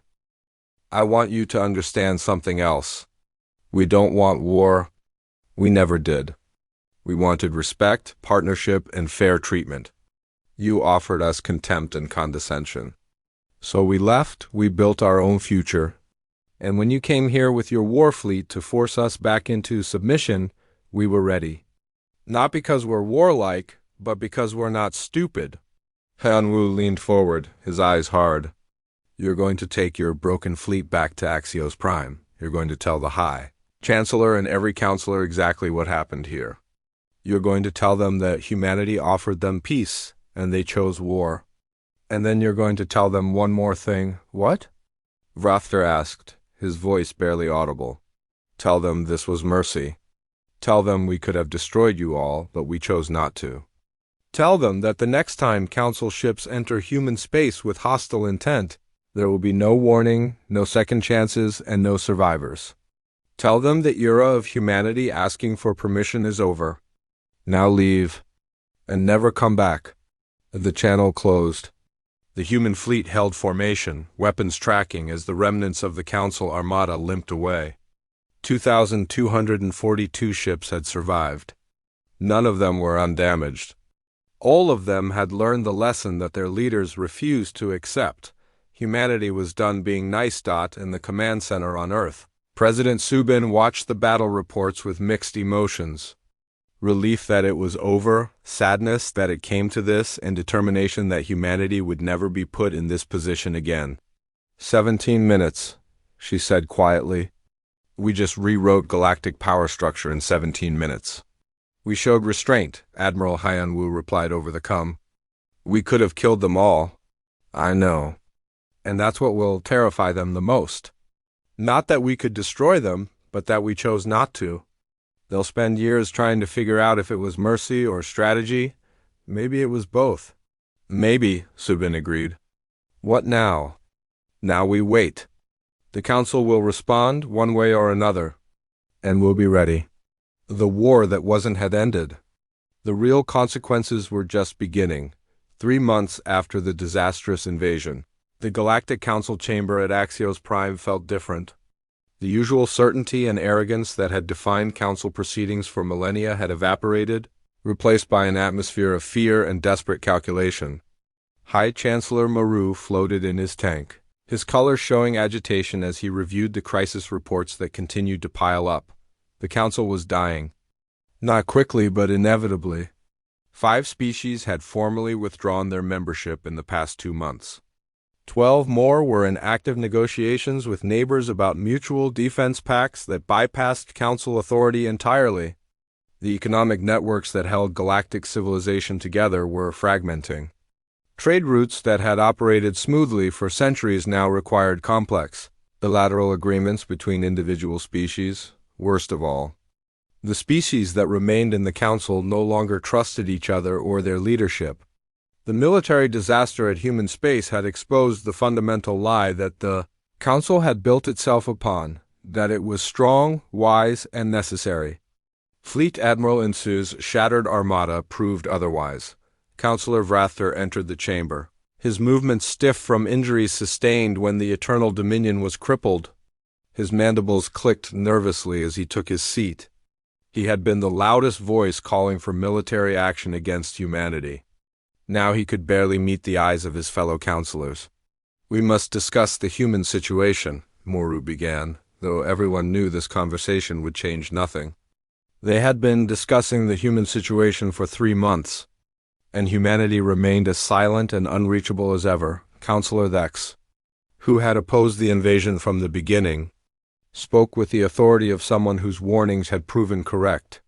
"I want you to understand something else. We don't want war. We never did. We wanted respect, partnership, and fair treatment. You offered us contempt and condescension. So we left, we built our own future. And when you came here with your war fleet to force us back into submission, we were ready. Not because we're warlike, but because we're not stupid." Heianwu leaned forward, his eyes hard. "You're going to take your broken fleet back to Axios Prime. You're going to tell the High Chancellor and every counselor exactly what happened here. You're going to tell them that humanity offered them peace, and they chose war. And then you're going to tell them one more thing." "What?" Vrather asked, his voice barely audible. "Tell them this was mercy. Tell them we could have destroyed you all, but we chose not to. Tell them that the next time Council ships enter human space with hostile intent, there will be no warning, no second chances, and no survivors. Tell them the era of humanity asking for permission is over. Now leave, and never come back." The channel closed. The human fleet held formation, weapons tracking as the remnants of the Council armada limped away. 2,242 ships had survived. None of them were undamaged. All of them had learned the lesson that their leaders refused to accept. Humanity was done being nice. In the command center on Earth, President Subin watched the battle reports with mixed emotions. Relief that it was over, sadness that it came to this, and determination that humanity would never be put in this position again. 17 minutes, she said quietly. We just rewrote galactic power structure in 17 minutes. We showed restraint, Admiral Hyanwu replied over the com. We could have killed them all. I know. And that's what will terrify them the most. Not that we could destroy them, but that we chose not to. They'll spend years trying to figure out if it was mercy or strategy. Maybe it was both. Maybe, Subin agreed. What now? Now we wait. The Council will respond one way or another. And we'll be ready. The war that wasn't had ended. The real consequences were just beginning. 3 months after the disastrous invasion, the Galactic Council chamber at Axios Prime felt different. The usual certainty and arrogance that had defined Council proceedings for millennia had evaporated, replaced by an atmosphere of fear and desperate calculation. High Chancellor Maru floated in his tank, his colors showing agitation as he reviewed the crisis reports that continued to pile up. The Council was dying. Not quickly, but inevitably. 5 species had formally withdrawn their membership in the past 2 months. 12 more were in active negotiations with neighbors about mutual defense pacts that bypassed Council authority entirely. The economic networks that held galactic civilization together were fragmenting. Trade routes that had operated smoothly for centuries now required complex, bilateral agreements between individual species. Worst of all, the species that remained in the Council no longer trusted each other or their leadership. The military disaster at human space had exposed the fundamental lie that the Council had built itself upon, that it was strong, wise, and necessary. Fleet Admiral Insu's shattered armada proved otherwise. Councillor Vrathter entered the chamber, his movements stiff from injuries sustained when the Eternal Dominion was crippled. His mandibles clicked nervously as he took his seat. He had been the loudest voice calling for military action against humanity. Now he could barely meet the eyes of his fellow councillors. We must discuss the human situation, Moru began, though everyone knew this conversation would change nothing. They had been discussing the human situation for 3 months, and humanity remained as silent and unreachable as ever. Councillor Thex, who had opposed the invasion from the beginning, spoke with the authority of someone whose warnings had proven correct.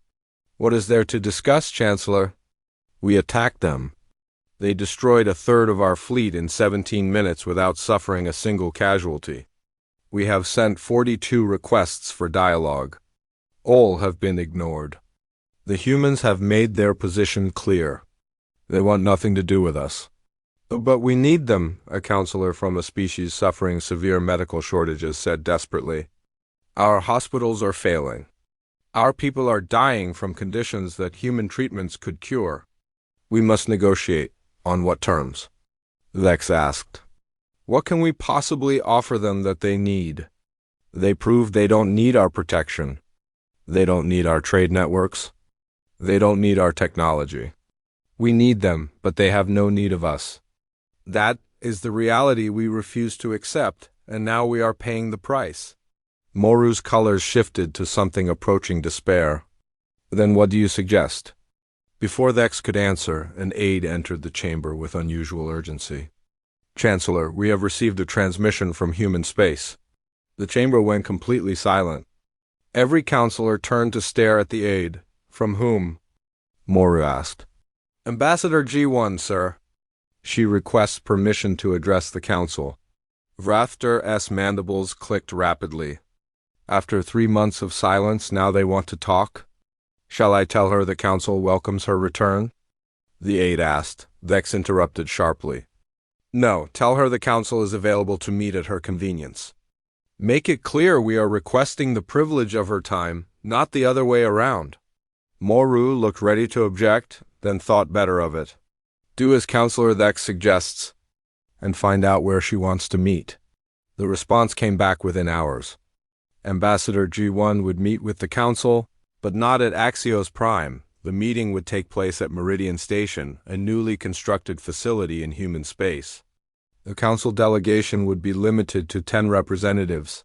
What is there to discuss, Chancellor? We attacked them. They destroyed 1/3 of our fleet in 17 minutes without suffering a single casualty. We have sent 42 requests for dialogue. All have been ignored. The humans have made their position clear. They want nothing to do with us. But we need them, a councillor from a species suffering severe medical shortages said desperately. Our hospitals are failing. Our people are dying from conditions that human treatments could cure. We must negotiate. On what terms? Vex asked. What can we possibly offer them that they need? They prove they don't need our protection. They don't need our trade networks. They don't need our technology. We need them, but they have no need of us. That is the reality we refuse to accept, and now we are paying the price. Moru's colors shifted to something approaching despair. Then what do you suggest? Before Vex could answer, an aide entered the chamber with unusual urgency. Chancellor, we have received a transmission from human space. The chamber went completely silent. Every councillor turned to stare at the aide. From whom? Moru asked. Ambassador G1, sir. She requests permission to address the council. Vrathter's mandibles clicked rapidly. After 3 months of silence, now they want to talk? Shall I tell her the council welcomes her return? The aide asked. Vex interrupted sharply. No, tell her the council is available to meet at her convenience. Make it clear we are requesting the privilege of her time, not the other way around. Moru looked ready to object, then thought better of it. Do as Councillor Vex suggests, and find out where she wants to meet. The response came back within hours. Ambassador G1 would meet with the council, but not at Axios Prime. The meeting would take place at Meridian Station, a newly constructed facility in human space. The council delegation would be limited to 10 representatives.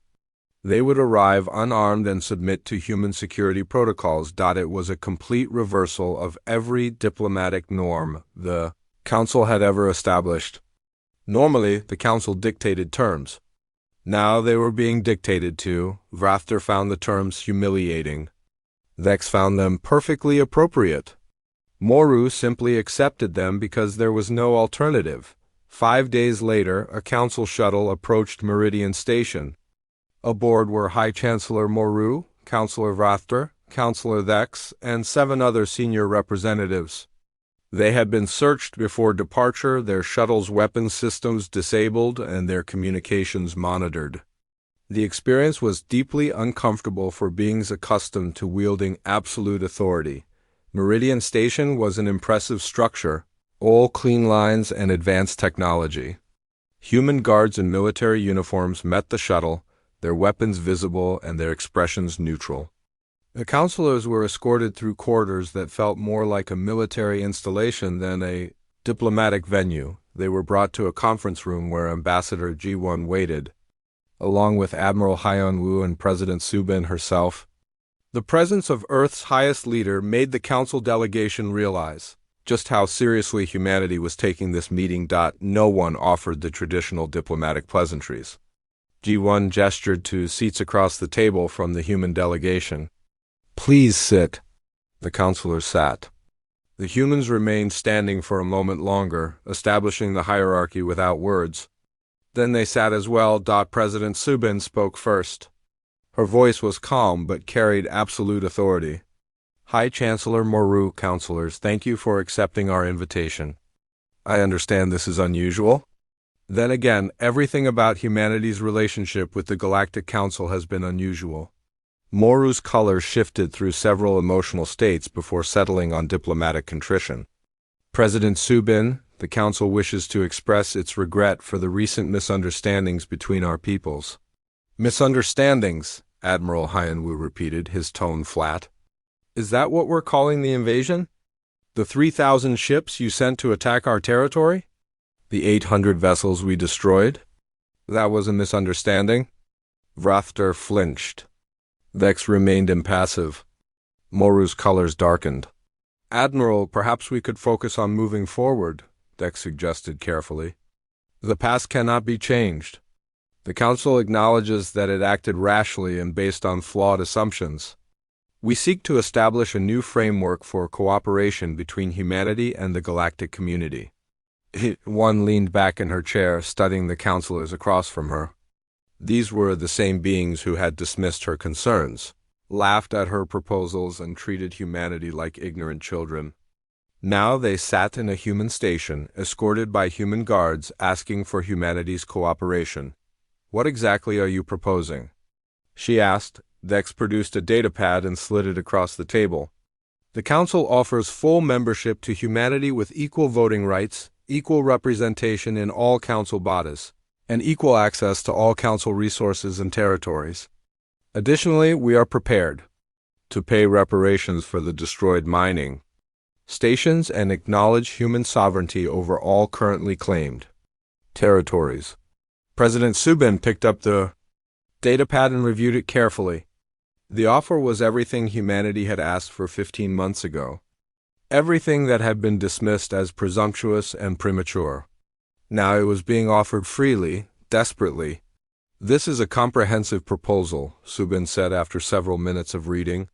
They would arrive unarmed and submit to human security protocols. It was a complete reversal of every diplomatic norm the council had ever established. Normally, the council dictated terms. Now they were being dictated to. Vrafter found the terms humiliating. Vex found them perfectly appropriate. Moru simply accepted them because there was no alternative. 5 days later, a council shuttle approached Meridian Station. Aboard were High Chancellor Moru, Councillor Vrafter, Councillor Vex, and 7 other senior representatives. They had been searched before departure, their shuttle's weapons systems disabled, and their communications monitored. The experience was deeply uncomfortable for beings accustomed to wielding absolute authority. Meridian Station was an impressive structure, all clean lines and advanced technology. Human guards in military uniforms met the shuttle, their weapons visible and their expressions neutral. The councilors were escorted through corridors that felt more like a military installation than a diplomatic venue. They were brought to a conference room where Ambassador G1 waited, along with Admiral Hyun-woo and President Subin herself. The presence of Earth's highest leader made the council delegation realize just how seriously humanity was taking this meeting. No one offered the traditional diplomatic pleasantries. G1 gestured to seats across the table from the human delegation. "Please sit." The councilors sat. The humans remained standing for a moment longer, establishing the hierarchy without words. Then they sat as well. President Subin spoke first. Her voice was calm but carried absolute authority. "High Chancellor Moru, councilors, thank you for accepting our invitation. I understand this is unusual. Then again, everything about humanity's relationship with the Galactic Council has been unusual." Moru's color shifted through several emotional states before settling on diplomatic contrition. "President Subin, the Council wishes to express its regret for the recent misunderstandings between our peoples." "Misunderstandings," Admiral Hyun-woo repeated, his tone flat. "Is that what we're calling the invasion? The 3,000 ships you sent to attack our territory? The 800 vessels we destroyed? That was a misunderstanding?" Vrafter flinched. Vex remained impassive. Moru's colors darkened. "Admiral, perhaps we could focus on moving forward," Vex suggested carefully. "The past cannot be changed. The Council acknowledges that it acted rashly and based on flawed assumptions. We seek to establish a new framework for cooperation between humanity and the galactic community." One leaned back in her chair, studying the councilors across from her. These were the same beings who had dismissed her concerns, laughed at her proposals, and treated humanity like ignorant children. Now they sat in a human station, escorted by human guards, asking for humanity's cooperation. "What exactly are you proposing?" she asked. Vex produced a datapad and slid it across the table. "The Council offers full membership to humanity with equal voting rights, equal representation in all Council bodies, and equal access to all Council resources and territories. Additionally, we are prepared to pay reparations for the destroyed mining stations and acknowledge human sovereignty over all currently claimed territories." President Subin picked up the datapad and reviewed it carefully. The offer was everything humanity had asked for 15 months ago. Everything that had been dismissed as presumptuous and premature. Now it was being offered freely, desperately. "This is a comprehensive proposal," Subin said after several minutes of reading.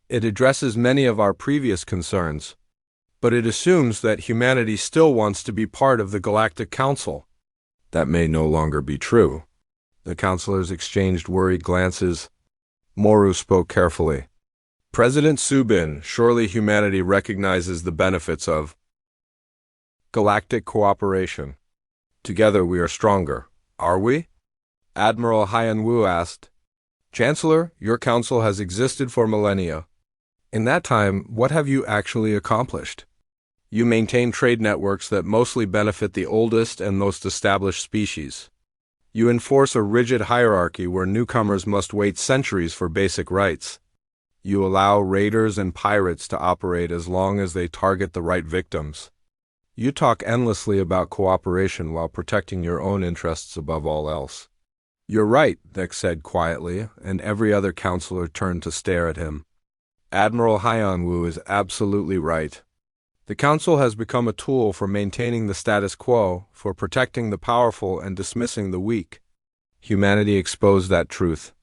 "It addresses many of our previous concerns, but it assumes that humanity still wants to be part of the Galactic Council." That may no longer be true. The councilors exchanged worried glances. Moru spoke carefully. "President Subin, surely humanity recognizes the benefits of galactic cooperation. Together we are stronger, are we?" Admiral Hyun-woo asked. "Chancellor, your council has existed for millennia. In that time, what have you actually accomplished? You maintain trade networks that mostly benefit the oldest and most established species. You enforce a rigid hierarchy where newcomers must wait centuries for basic rights. You allow raiders and pirates to operate as long as they target the right victims. You talk endlessly about cooperation while protecting your own interests above all else. You're right, Dex said quietly, and every other counselor turned to stare at him. Admiral Hyanwu is absolutely right. The Council has become a tool for maintaining the status quo, for protecting the powerful and dismissing the weak. Humanity exposed that truth.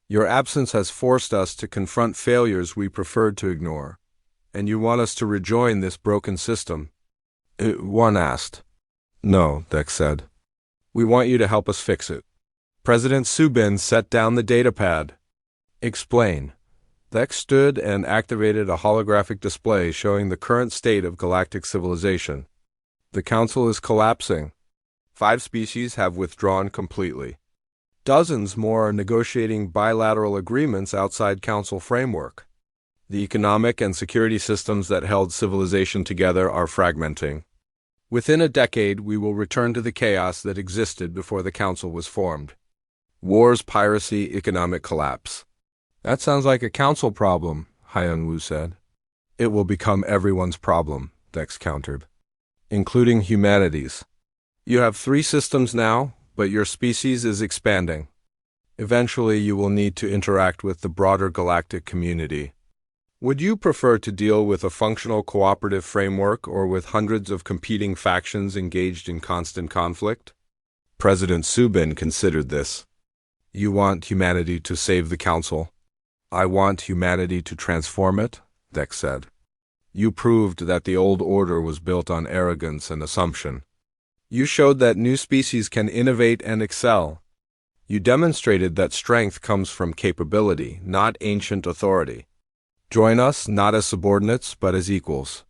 Your absence has forced us to confront failures we preferred to ignore, and you want us to rejoin this broken system. One asked. No, Dex said. We want you to help us fix it. President Subin set down the datapad. Explain. Dex stood and activated a holographic display showing the current state of galactic civilization. The Council is collapsing. 5 species have withdrawn completely. Dozens more are negotiating bilateral agreements outside Council framework. The economic and security systems that held civilization together are fragmenting. Within a decade, we will return to the chaos that existed before the Council was formed. Wars, piracy, economic collapse. That sounds like a Council problem, Hyanwu said. It will become everyone's problem, Dex countered, including humanity's. You have 3 systems now, but your species is expanding. Eventually, you will need to interact with the broader galactic community. Would you prefer to deal with a functional cooperative framework or with hundreds of competing factions engaged in constant conflict? President Subin considered this. You want humanity to save the Council? I want humanity to transform it, Dex said. You proved that the old order was built on arrogance and assumption. You showed that new species can innovate and excel. You demonstrated that strength comes from capability, not ancient authority. Join us not as subordinates, but as equals.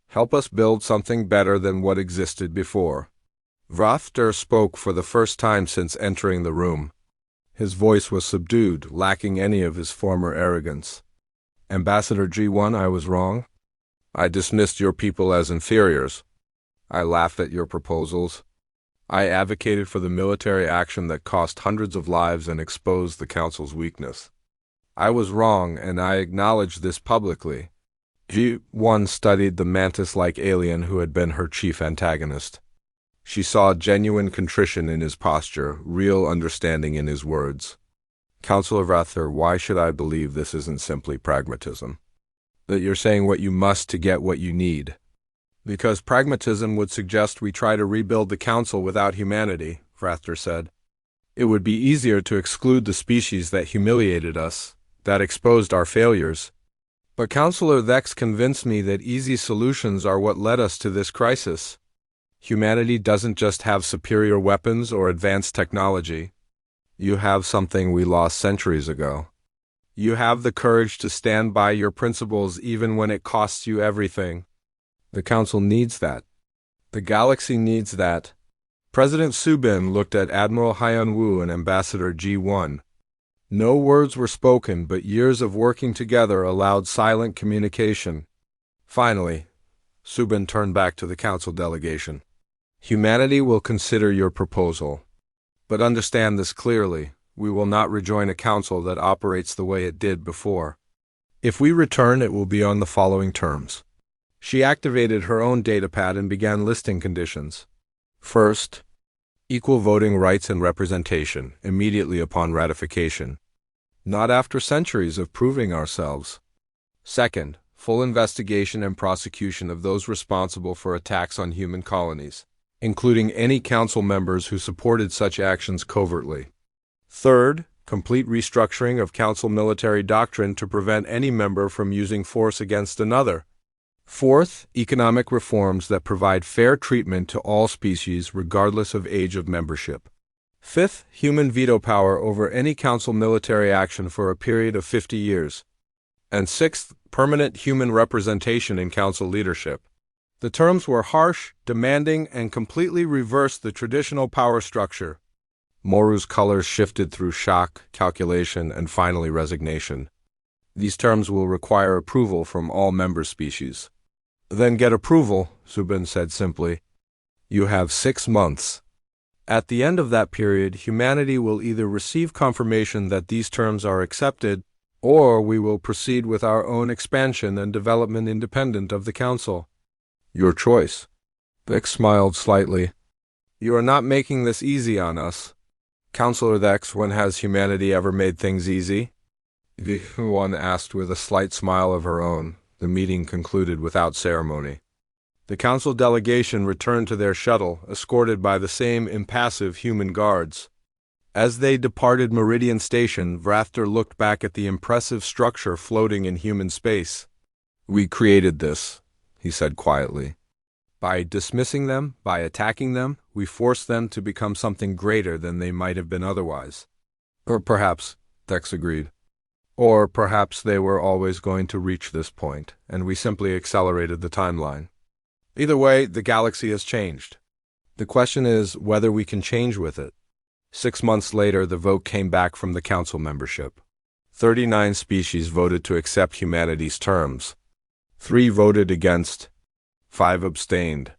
Help us build something better than what existed before. Vrafter spoke for the first time since entering the room. His voice was subdued, lacking any of his former arrogance. Ambassador G1, I was wrong. I dismissed your people as inferiors. I laughed at your proposals. I advocated for the military action that cost hundreds of lives and exposed the Council's weakness. I was wrong, and I acknowledged this publicly. G1 studied the mantis-like alien who had been her chief antagonist. She saw genuine contrition in his posture, real understanding in his words. Counselor Vrafter, why should I believe this isn't simply pragmatism? That you're saying what you must to get what you need? Because pragmatism would suggest we try to rebuild the Council without humanity, Vrafter said. It would be easier to exclude the species that humiliated us, that exposed our failures. But Counselor Dex convinced me that easy solutions are what led us to this crisis. Humanity doesn't just have superior weapons or advanced technology. You have something we lost centuries ago. You have the courage to stand by your principles even when it costs you everything. The Council needs that. The galaxy needs that. President Subin looked at Admiral Hyanwu and Ambassador G1. No words were spoken, but years of working together allowed silent communication. Finally, Subin turned back to the Council delegation. Humanity will consider your proposal. But understand this clearly, we will not rejoin a Council that operates the way it did before. If we return, it will be on the following terms. She activated her own datapad and began listing conditions. First, equal voting rights and representation, immediately upon ratification. Not after centuries of proving ourselves. Second, full investigation and prosecution of those responsible for attacks on human colonies, including any Council members who supported such actions covertly. Third, complete restructuring of Council military doctrine to prevent any member from using force against another. Fourth, economic reforms that provide fair treatment to all species regardless of age of membership. Fifth, human veto power over any Council military action for a period of 50 years. And sixth, permanent human representation in Council leadership. The terms were harsh, demanding, and completely reversed the traditional power structure. Moru's colors shifted through shock, calculation, and finally resignation. These terms will require approval from all member species. Then get approval, Subin said simply. You have 6 months. At the end of that period, humanity will either receive confirmation that these terms are accepted, or we will proceed with our own expansion and development independent of the Council. Your choice. Vex smiled slightly. You are not making this easy on us. Counselor Vex, when has humanity ever made things easy? The one asked with a slight smile of her own. The meeting concluded without ceremony. The council delegation returned to their shuttle, escorted by the same impassive human guards. As they departed Meridian Station, Vrafter looked back at the impressive structure floating in human space. We created this, he said quietly. By dismissing them, by attacking them, we forced them to become something greater than they might have been otherwise. Or perhaps, Dex agreed. Or perhaps they were always going to reach this point, and we simply accelerated the timeline. Either way, the galaxy has changed. The question is whether we can change with it. 6 months later, the vote came back from the council membership. 39 species voted to accept humanity's terms. 3 voted against. 5 abstained.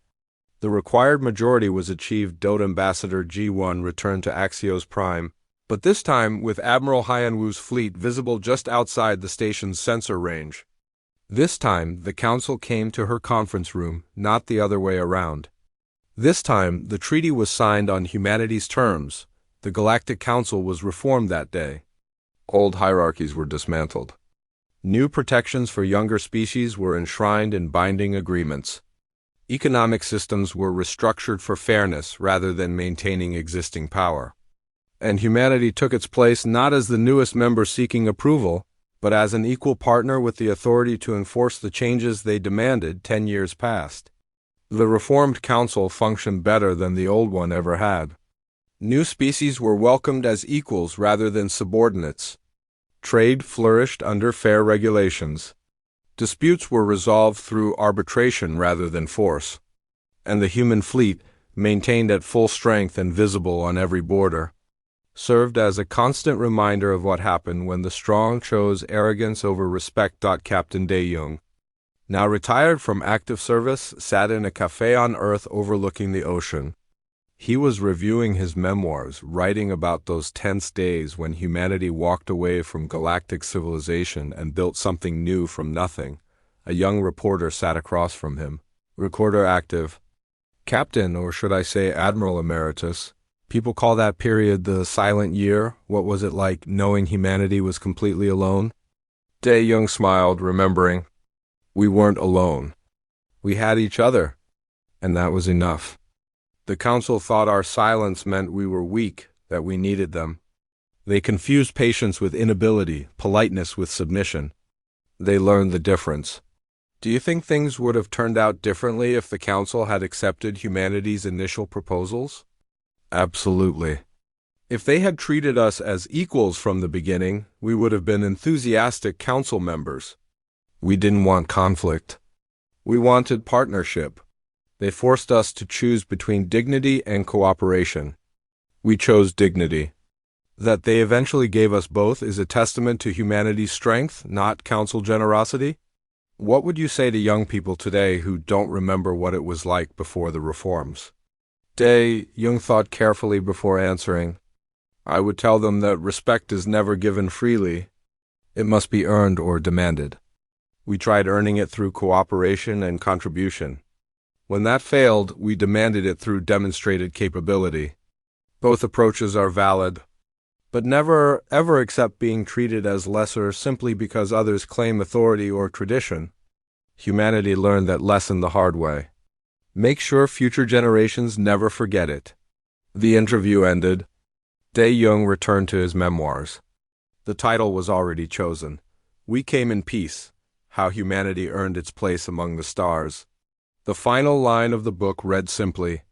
The required majority was achieved. Dota Ambassador G1 returned to Axios Prime, but this time with Admiral Hyanwu's fleet visible just outside the station's sensor range. This time, the Council came to her conference room, not the other way around. This time, the treaty was signed on humanity's terms. The Galactic Council was reformed that day. Old hierarchies were dismantled. New protections for younger species were enshrined in binding agreements. Economic systems were restructured for fairness rather than maintaining existing power. And humanity took its place not as the newest member seeking approval, but as an equal partner with the authority to enforce the changes they demanded 10 years past. The reformed council functioned better than the old one ever had. New species were welcomed as equals rather than subordinates. Trade flourished under fair regulations. Disputes were resolved through arbitration rather than force. And the human fleet, maintained at full strength and visible on every border, served as a constant reminder of what happened when the strong chose arrogance over respect. Captain Dae-Young, now retired from active service, sat in a cafe on Earth overlooking the ocean. He was reviewing his memoirs, writing about those tense days when humanity walked away from galactic civilization and built something new from nothing. A young reporter sat across from him. Recorder active. Captain, or should I say Admiral Emeritus. People call that period the silent year. What was it like knowing humanity was completely alone? Dae-Young smiled, remembering. We weren't alone. We had each other, and that was enough. The council thought our silence meant we were weak, that we needed them. They confused patience with inability, politeness with submission. They learned the difference. Do you think things would have turned out differently if the council had accepted humanity's initial proposals? Absolutely. If they had treated us as equals from the beginning, we would have been enthusiastic council members. We didn't want conflict. We wanted partnership. They forced us to choose between dignity and cooperation. We chose dignity. That they eventually gave us both is a testament to humanity's strength, not council generosity. What would you say to young people today who don't remember what it was like before the reforms? Dae-Young thought carefully before answering. I would tell them that respect is never given freely. It must be earned or demanded. We tried earning it through cooperation and contribution. When that failed, we demanded it through demonstrated capability. Both approaches are valid, but never ever accept being treated as lesser simply because others claim authority or tradition. Humanity learned that lesson the hard way. Make sure future generations never forget it. The interview ended. Dae-Young returned to his memoirs. The title was already chosen. We Came in Peace: How Humanity Earned Its Place Among the Stars. The final line of the book read simply,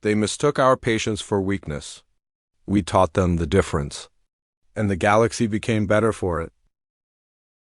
They mistook our patience for weakness. We taught them the difference. And the galaxy became better for it.